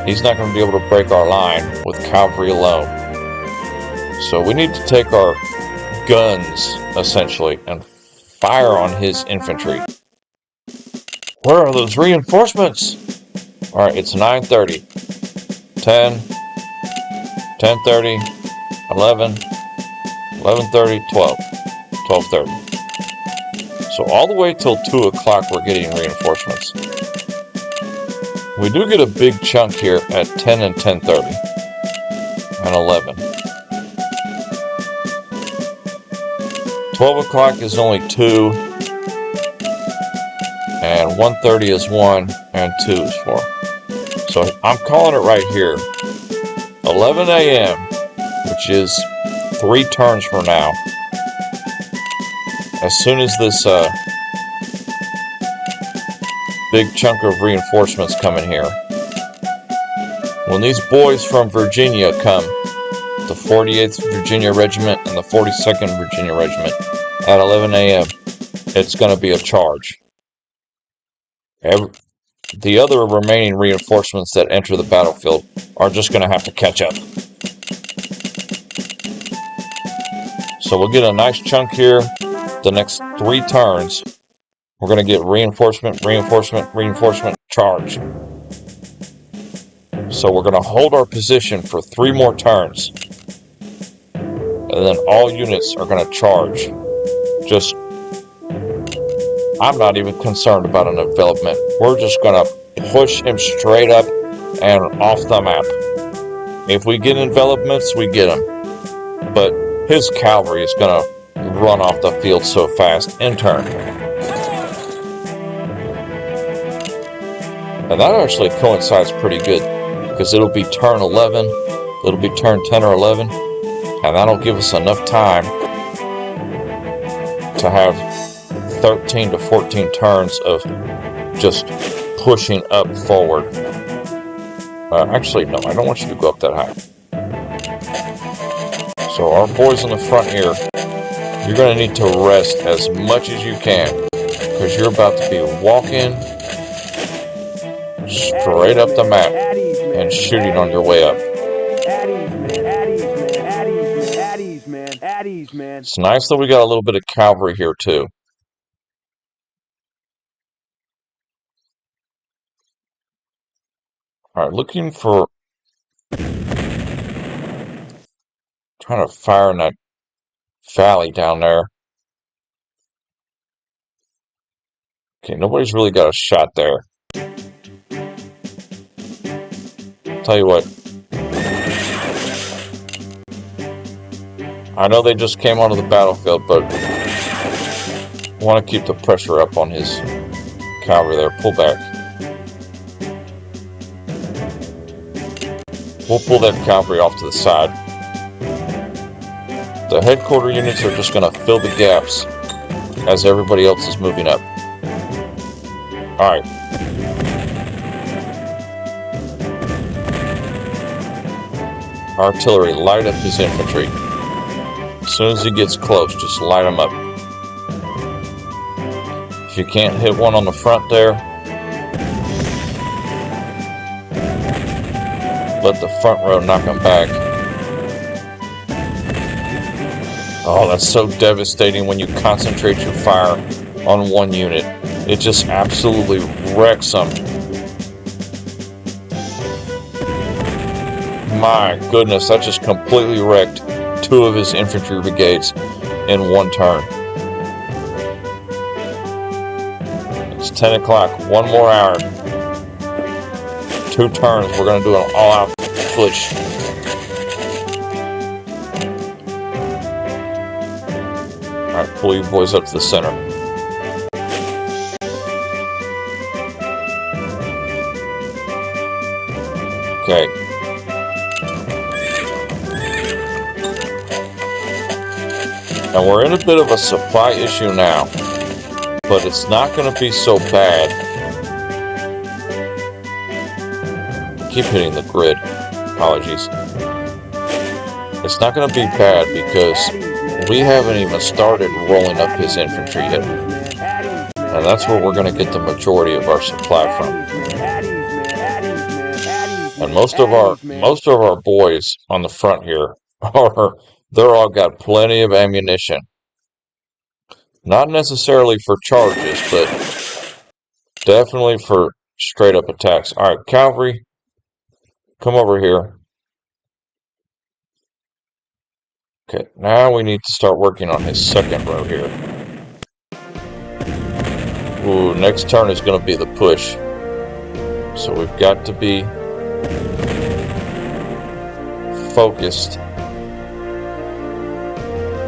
He's not going to be able to break our line with cavalry alone. So we need to take our guns, essentially, and fire on his infantry. Where are those reinforcements? Alright, it's 9:30. 10, 10:30, 11, 11:30, 12, 12:30. So all the way till 2 o'clock we're getting reinforcements. We do get a big chunk here at 10 and 10:30 and 11. 12 o'clock is only 2, and 1:30 is 1, and 2 is 4. So I'm calling it right here, 11 a.m., which is 3 turns from now. As soon as this big chunk of reinforcements come in here, when these boys from Virginia come, the 48th Virginia Regiment and the 42nd Virginia Regiment, at 11 a.m., it's going to be a charge. The other remaining reinforcements that enter the battlefield are just going to have to catch up. So we'll get a nice chunk here. The next 3 turns, we're going to get reinforcement, reinforcement, reinforcement, charge. So we're going to hold our position for 3 more turns. And then all units are going to charge. I'm not even concerned about an envelopment. We're just going to push him straight up and off the map. If we get envelopments, we get him. But his cavalry is going to run off the field so fast. In turn. And that actually coincides pretty good, because it'll be turn 11, it'll be turn 10 or 11, and that'll give us enough time to have 13 to 14 turns of just pushing up forward. Actually, no, I don't want you to go up that high. So our boys in the front here, you're going to need to rest as much as you can, because you're about to be walking straight up the map and shooting on your way up. It's nice that we got a little bit of cavalry here too. Alright, looking for... trying to fire in that valley down there. Okay, nobody's really got a shot there. Tell you what. I know they just came onto the battlefield, but I want to keep the pressure up on his cavalry there. Pull back. We'll pull that cavalry off to the side. The headquarter units are just going to fill the gaps as everybody else is moving up. Alright. Artillery, light up his infantry. As soon as he gets close, just light him up. If you can't hit one on the front there, let the front row knock them back. Oh, that's so devastating when you concentrate your fire on one unit. It just absolutely wrecks them. My goodness, that just completely wrecked 2 of his infantry brigades in one turn. It's 10 o'clock, 1 more hour. 2 turns, we're going to do an all-out push. Alright, pull you boys up to the center. Okay. And we're in a bit of a supply issue now, but it's not going to be so bad. I keep hitting the grid. Apologies. It's not going to be bad because we haven't even started rolling up his infantry yet. And that's where we're going to get the majority of our supply from. And most of our boys on the front here they're all got plenty of ammunition. Not necessarily for charges, but definitely for straight up attacks. Alright, cavalry, come over here. Okay, now we need to start working on his second row here. Ooh, next turn is going to be the push. So we've got to be focused.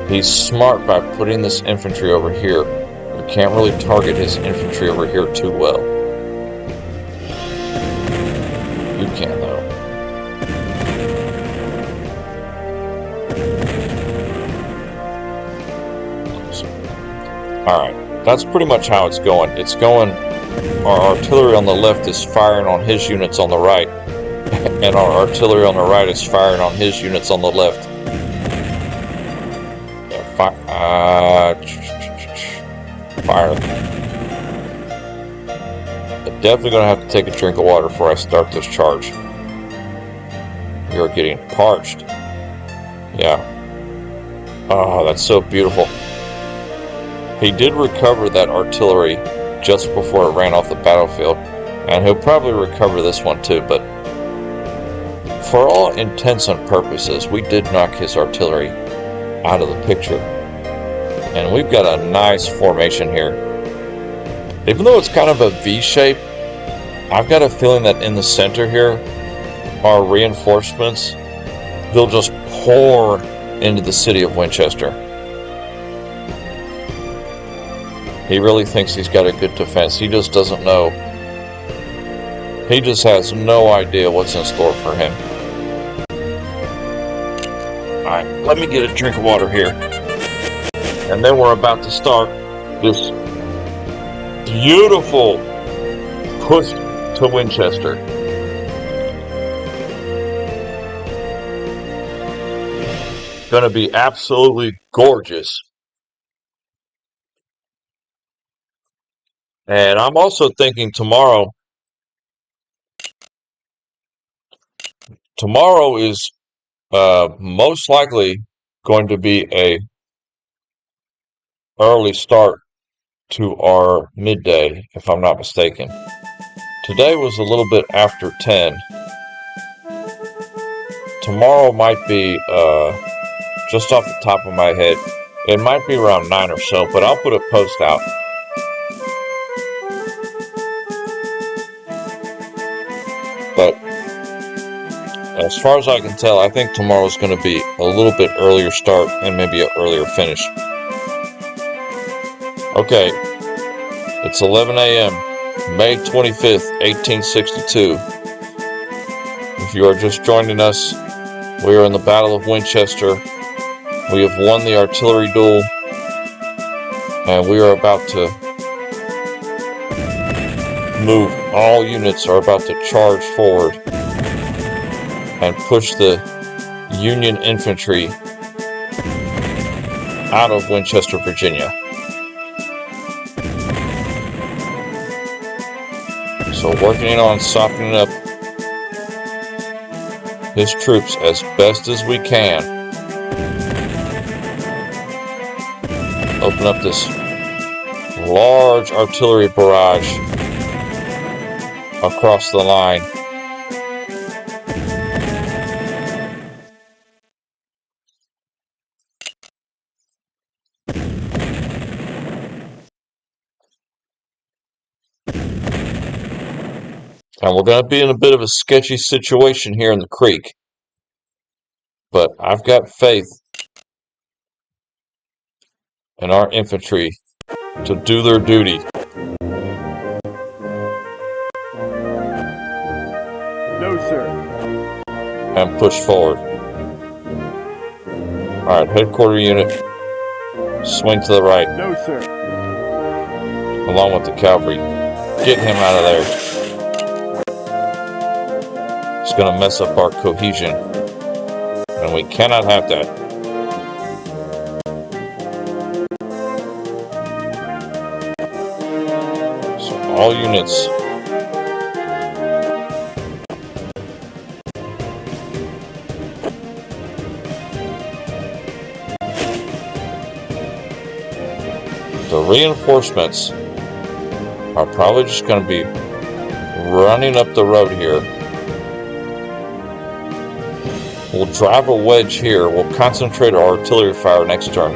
He's smart by putting this infantry over here. We can't really target his infantry over here too well. You can, though. Alright, that's pretty much how it's going. It's going, our artillery on the left is firing on his units on the right, and our artillery on the right is firing on his units on the left. Fire. I'm definitely going to have to take a drink of water before I start this charge. You're getting parched. Yeah. Oh, that's so beautiful. He did recover that artillery just before it ran off the battlefield, and he'll probably recover this one too, but for all intents and purposes, we did knock his artillery out of the picture. And we've got a nice formation here. Even though it's kind of a V shape, I've got a feeling that in the center here, our reinforcements, they'll just pour into the city of Winchester. He really thinks he's got a good defense. He just doesn't know. He just has no idea what's in store for him. Alright, let me get a drink of water here. And then we're about to start this beautiful push to Winchester. Going to be absolutely gorgeous. And I'm also thinking tomorrow is most likely going to be a early start to our midday, if I'm not mistaken. Today was a little bit after 10. Tomorrow might be, just off the top of my head, it might be around 9 or so, but I'll put a post out. But as far as I can tell, I think tomorrow's going to be a little bit earlier start and maybe an earlier finish. Okay, it's 11 a.m., May 25th, 1862. If you are just joining us, we are in the Battle of Winchester. We have won the artillery duel, and we are about to move. All units are about to charge forward and push the Union infantry out of Winchester, Virginia. So working on softening up his troops as best as we can. Open up this large artillery barrage across the line. And we're going to be in a bit of a sketchy situation here in the creek. But I've got faith in our infantry to do their duty. No, sir. And push forward. Alright, headquarters unit. Swing to the right. No, sir. Along with the cavalry. Get him out of there. It's going to mess up our cohesion. And we cannot have that. So all units. The reinforcements are probably just going to be running up the road here. We'll drive a wedge here. We'll concentrate our artillery fire next turn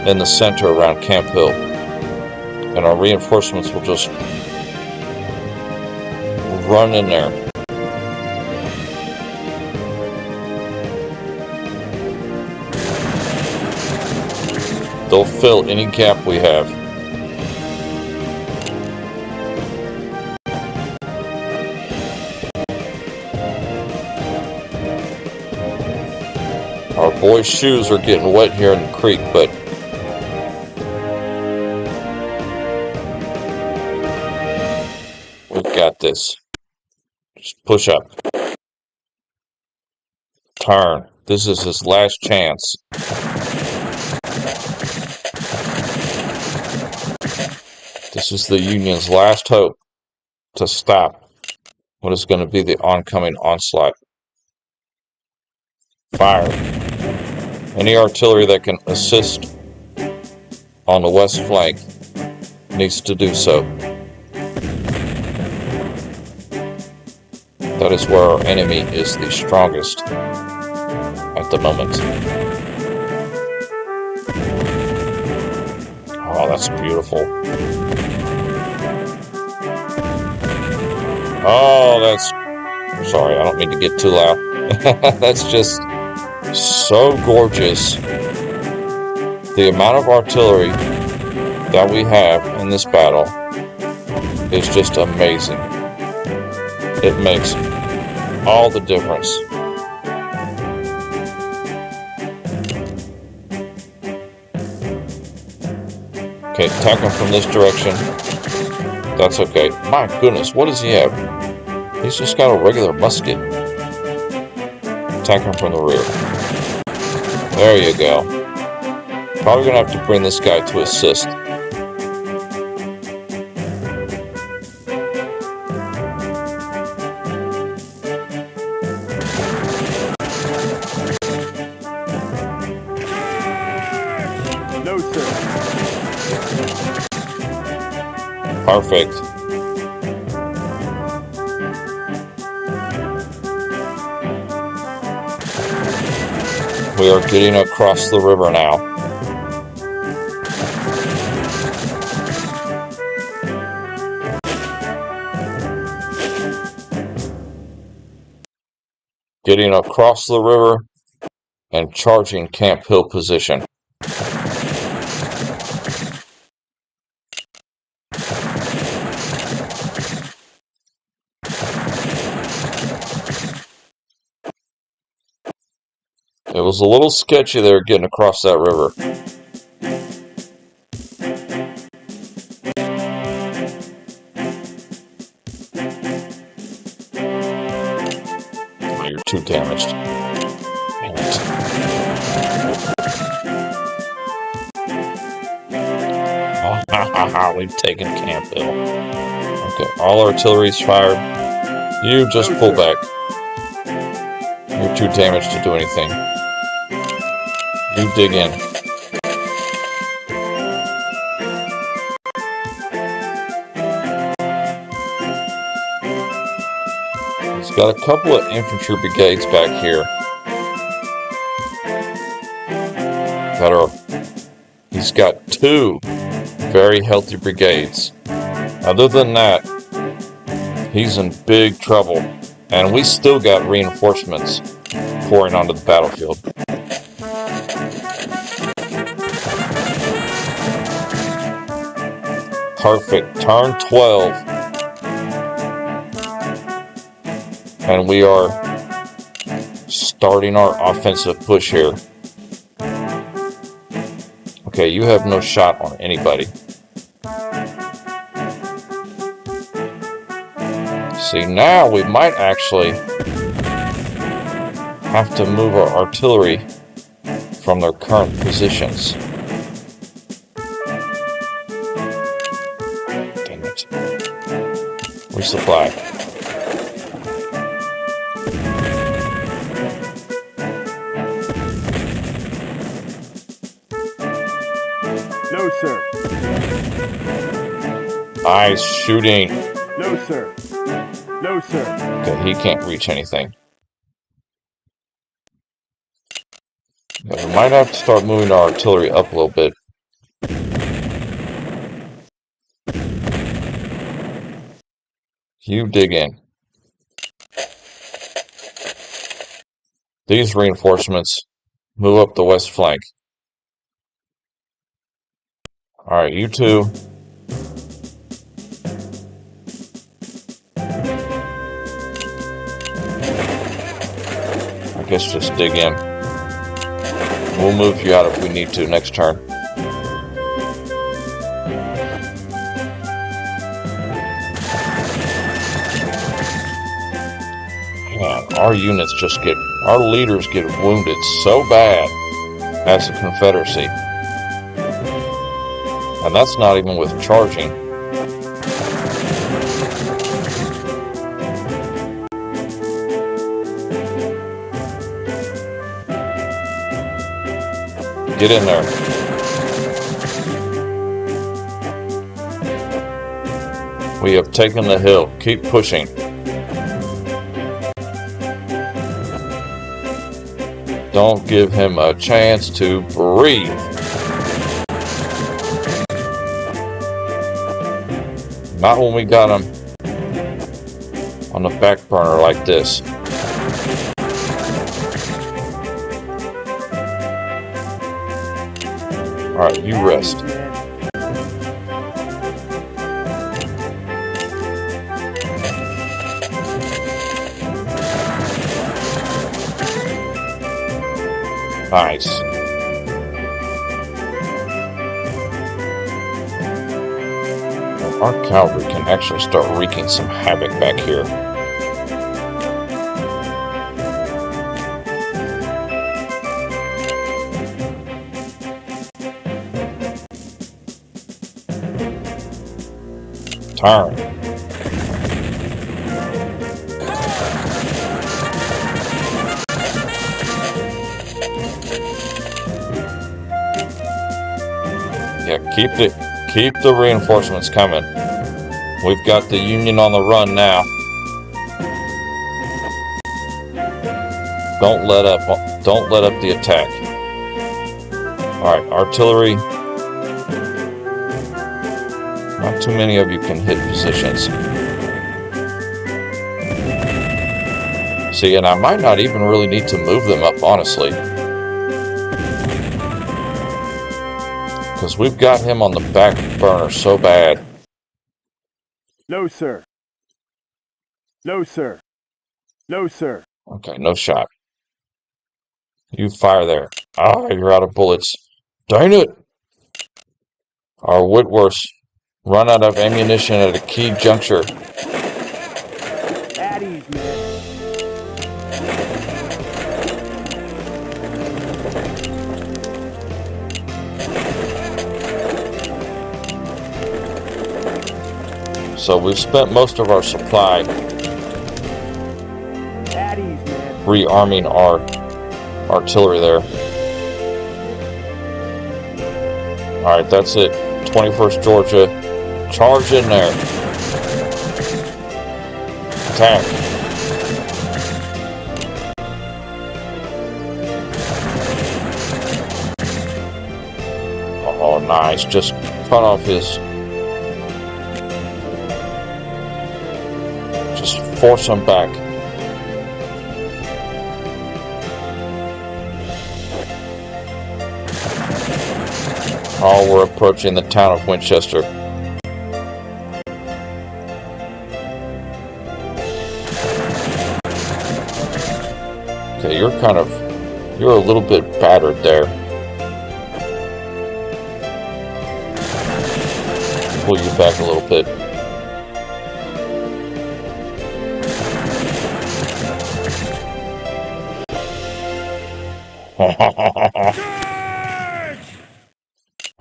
in the center around Camp Hill. And our reinforcements will just run in there. They'll fill any gap we have. Our boys' shoes are getting wet here in the creek, but we've got this. Just push up. Turn. This is his last chance. This is the Union's last hope to stop what is going to be the oncoming onslaught. Fire. Any artillery that can assist on the west flank needs to do so. That is where our enemy is the strongest at the moment. Oh, that's beautiful. Oh, that's... Sorry, I don't mean to get too loud. That's just so gorgeous. The amount of artillery that we have in this battle is just amazing. It makes all the difference. Okay, attack him from this direction. That's okay. My goodness, what does he have? He's just got a regular musket. Attack him from the rear. There you go. Probably gonna have to bring this guy to assist. No, sir. Perfect. We are getting across the river now. Getting across the river and charging Camp Hill position. It was a little sketchy there getting across that river. Oh, you're too damaged. Dang it. We've taken Camp Hill. Okay, all artillery's fired. You just pull back. You You're too damaged to do anything. You dig in. He's got a couple of infantry brigades back here that are. He's got 2 very healthy brigades. Other than that, he's in big trouble, and we still got reinforcements pouring onto the battlefield. Perfect. Turn 12. And we are starting our offensive push here. Okay, you have no shot on anybody. See, now we might actually have to move our artillery from their current positions. Damn it. Resupply. No, sir. Nice shooting. No, sir. No, sir. Okay, he can't reach anything. Yeah, we might have to start moving our artillery up a little bit. You dig in. These reinforcements move up the west flank. Alright, you two. I guess just dig in. We'll move you out if we need to next turn. Man, our units just get, our leaders get wounded so bad as a Confederacy. And that's not even with charging. Get in there. We have taken the hill. Keep pushing. Don't give him a chance to breathe. Not when we got him on the back burner like this. Alright, you rest. Nice. Our cavalry can actually start wreaking some havoc back here. Turn. Yeah, keep the reinforcements coming. We've got the Union on the run now. Don't let up the attack. Alright, artillery. Not too many of you can hit positions. See, and I might not even really need to move them up, honestly. Because we've got him on the back burner so bad. No, sir. No, sir. No, sir. Okay, no shot. You fire there. Ah, you're out of bullets. Dang it! Our Whitworths run out of ammunition at a key juncture. At ease, man. So we've spent most of our supply At ease, man. rearming our artillery there. Alright, that's it. 21st Georgia. Charge in there. Attack. Oh, nice. Just cut off his... Just force him back. Oh, we're approaching the town of Winchester. Okay, you're a little bit battered there. Pull you back a little bit.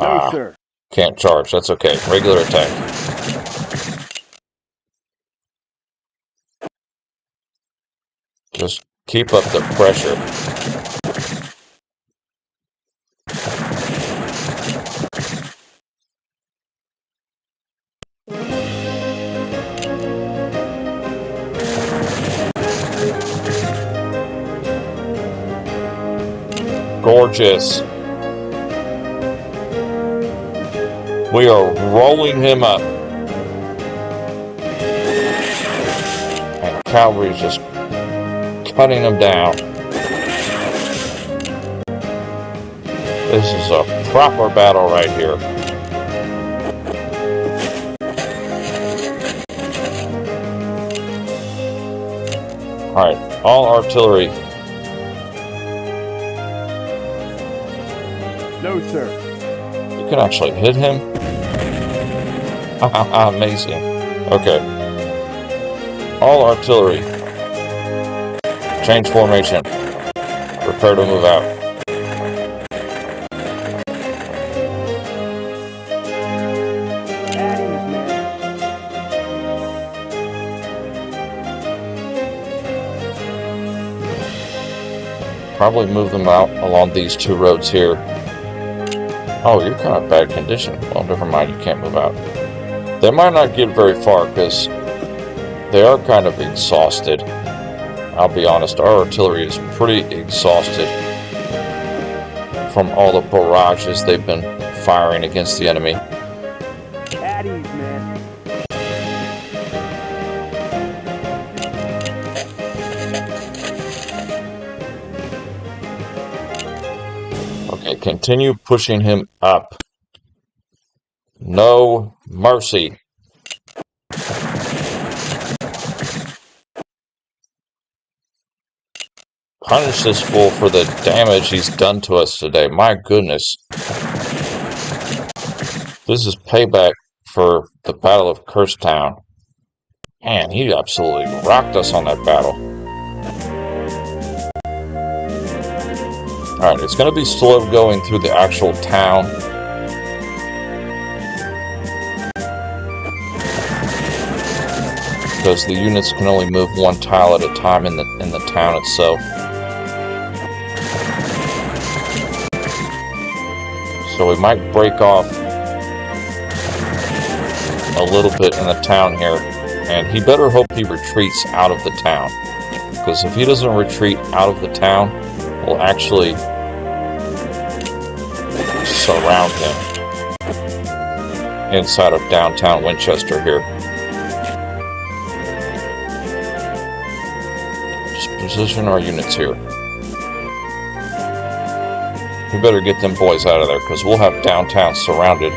No, sir. Can't charge. That's okay. Regular attack. Just keep up the pressure. Gorgeous. We are rolling him up. And cavalry's just cutting him down. This is a proper battle right here. Alright, all artillery. No, sir. You can actually hit him. Amazing. Okay. All artillery. Change formation. Prepare to move out. At ease, man. Probably move them out along these two roads here. Oh, you're kind of bad condition. Well, never mind. You can't move out. They might not get very far because they are kind of exhausted. I'll be honest, our artillery is pretty exhausted from all the barrages they've been firing against the enemy. At ease, man. Okay, continue pushing him up. No mercy. Punish this fool for the damage he's done to us today. My goodness. This is payback for the Battle of Curstown. Man, he absolutely rocked us on that battle. Alright, it's going to be slow going through the actual town. Because the units can only move one tile at a time in the town itself. So we might break off a little bit in the town here. And he better hope he retreats out of the town. Because if he doesn't retreat out of the town, we'll actually surround him inside of downtown Winchester here. Just position our units here. We better get them boys out of there because we'll have downtown surrounded.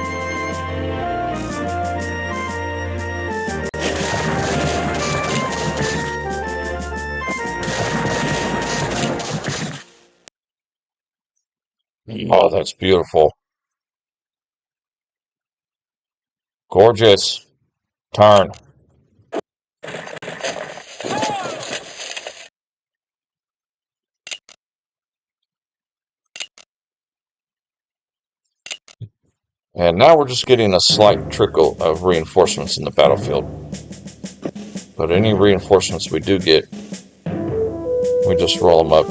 Oh, that's beautiful. Gorgeous. Turn. And now we're just getting a slight trickle of reinforcements in the battlefield. But any reinforcements we do get, We just roll them up.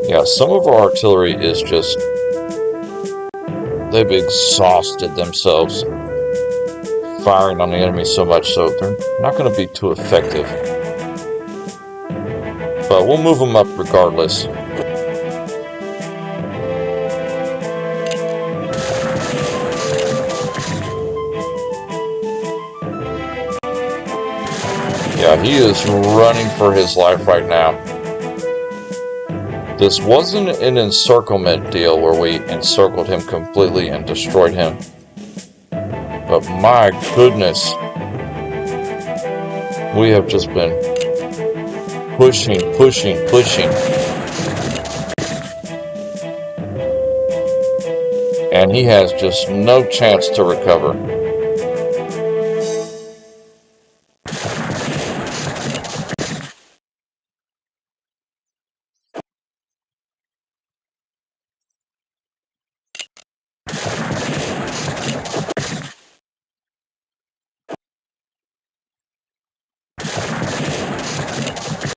Yeah, some of our artillery is just... They've exhausted themselves firing on the enemy so much, so they're not going to be too effective. But we'll move them up regardless. Yeah, he is running for his life right now. This wasn't an encirclement deal where we encircled him completely and destroyed him. But my goodness, we have just been pushing. And he has just no chance to recover.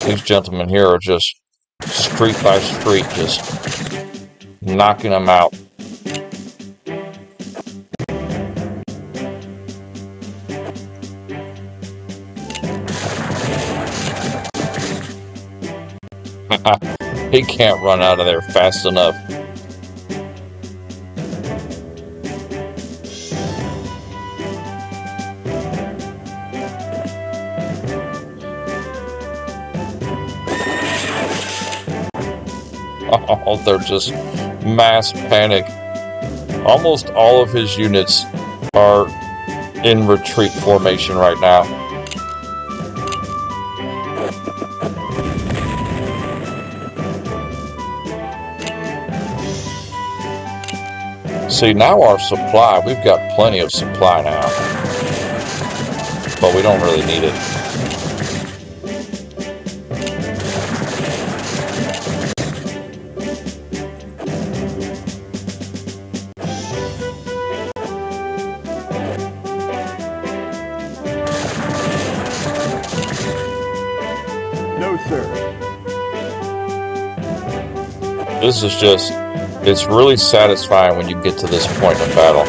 These gentlemen here are just street by street, just knocking them out. He can't run out of there fast enough. Oh, they're just mass panic. Almost all of his units are in retreat formation right now. See, now our supply, we've got plenty of supply now. But we don't really need it. No, sir. This is just, it's really satisfying when you get to this point in battle.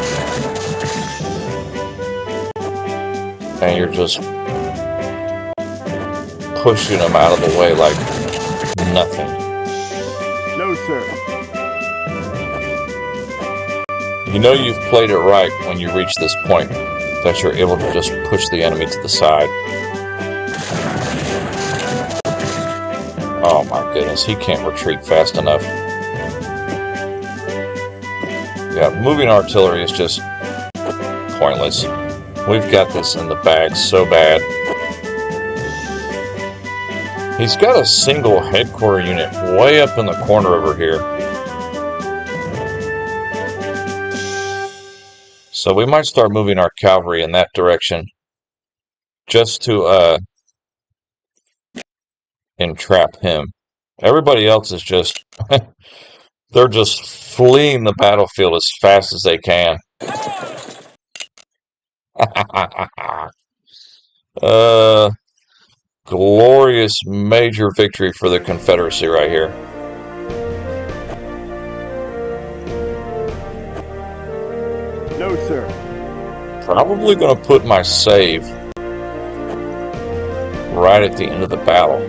And you're just pushing them out of the way like nothing. No, sir. You know you've played it right when you reach this point, that you're able to just push the enemy to the side. Oh my goodness, he can't retreat fast enough. Yeah, moving artillery is just pointless. We've got this in the bag so bad. He's got a single headquarter unit way up in the corner over here. So we might start moving our cavalry in that direction just to entrap him. Everybody else is just... they're just fleeing the battlefield as fast as they can. Glorious major victory for the Confederacy right here. No, sir. Probably going to put my save right at the end of the battle.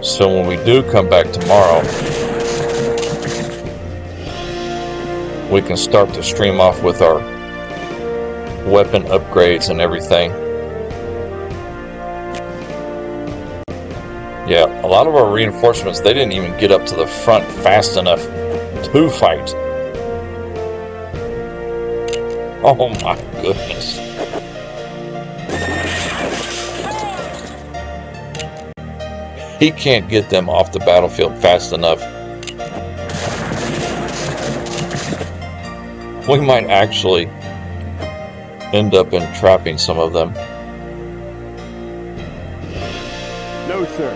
So when we do come back tomorrow, we can start to stream off with our weapon upgrades and everything. Yeah, a lot of our reinforcements, they didn't even get up to the front fast enough to fight. Oh my goodness. He can't get them off the battlefield fast enough. We might actually end up entrapping some of them. No, sir.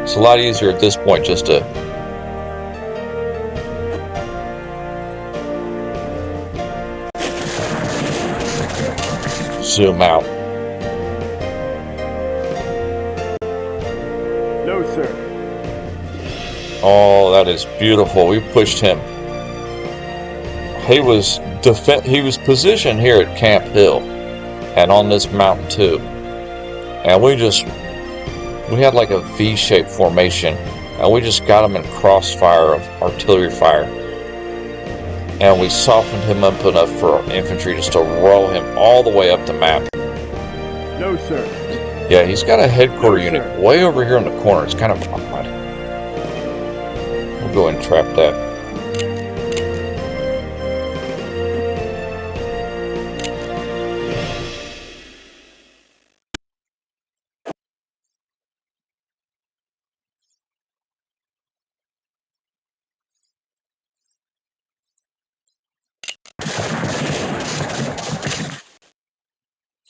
It's a lot easier at this point just to zoom out. No, sir. Oh, that is beautiful. We pushed him. He was positioned here at Camp Hill and on this mountain too. And we had like a V-shaped formation, and we just got him in crossfire of artillery fire. And we softened him up enough for our infantry just to roll him all the way up the map. No, sir. Yeah, he's got a headquarter unit way over here in the corner. It's kind of odd. We'll go ahead and trap that.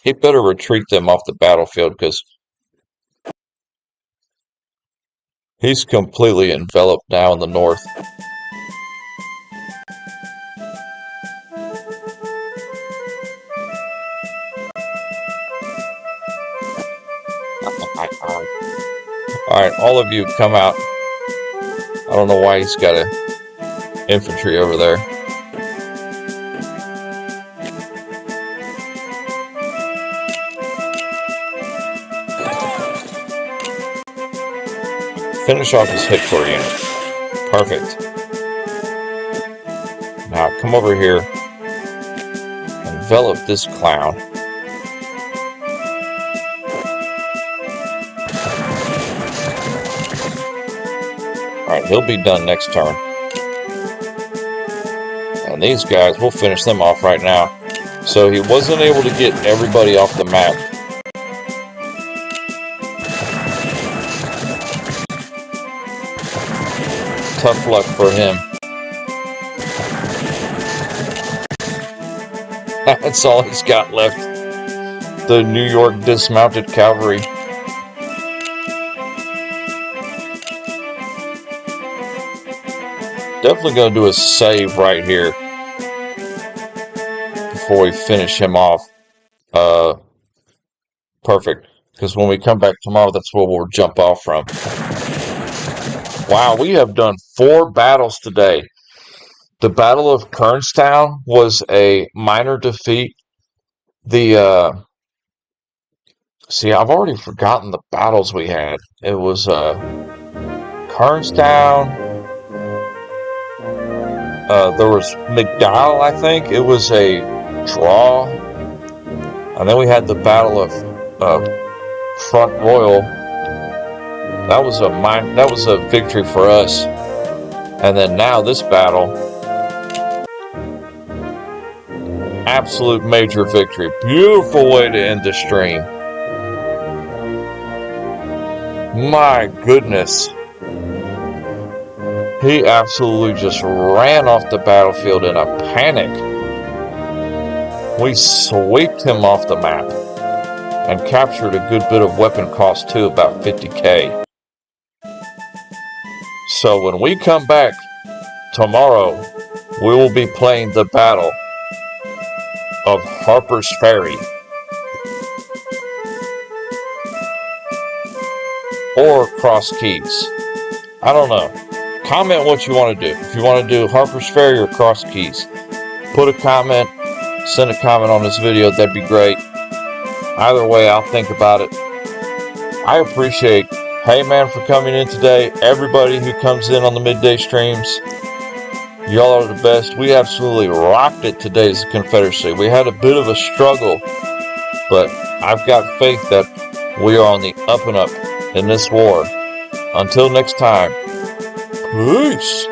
He better retreat them off the battlefield because he's completely enveloped now in the north. Alright, all of you come out. I don't know why he's got infantry over there. Finish off his headquarter unit. Perfect. Now come over here. Envelop this clown. Alright, he'll be done next turn. And these guys, we'll finish them off right now. So he wasn't able to get everybody off the map. Tough luck for him. That's all he's got left. The New York Dismounted Cavalry. Definitely going to do a save right here before we finish him off. Perfect. Because when we come back tomorrow, that's where we'll jump off from. Wow, we have done 4 battles today. The Battle of Kernstown was a minor defeat. See, I've already forgotten the battles we had. It was Kernstown. There was McDowell, I think. It was a draw. And then we had the Battle of Front Royal. That was a victory for us. And then now this battle, absolute major victory. Beautiful way to end the stream. My goodness. He absolutely just ran off the battlefield in a panic. We swept him off the map and captured a good bit of weapon cost too, about 50k. So when we come back tomorrow, we will be playing the Battle of Harper's Ferry. Or Cross Keys. I don't know. Comment what you want to do. If you want to do Harper's Ferry or Cross Keys, put a comment, send a comment on this video. That'd be great. Either way, I'll think about it. I appreciate Heyman for coming in today. Everybody who comes in on the midday streams, y'all are the best. We absolutely rocked it today as a Confederacy. We had a bit of a struggle, but I've got faith that we are on the up and up in this war. Until next time, peace.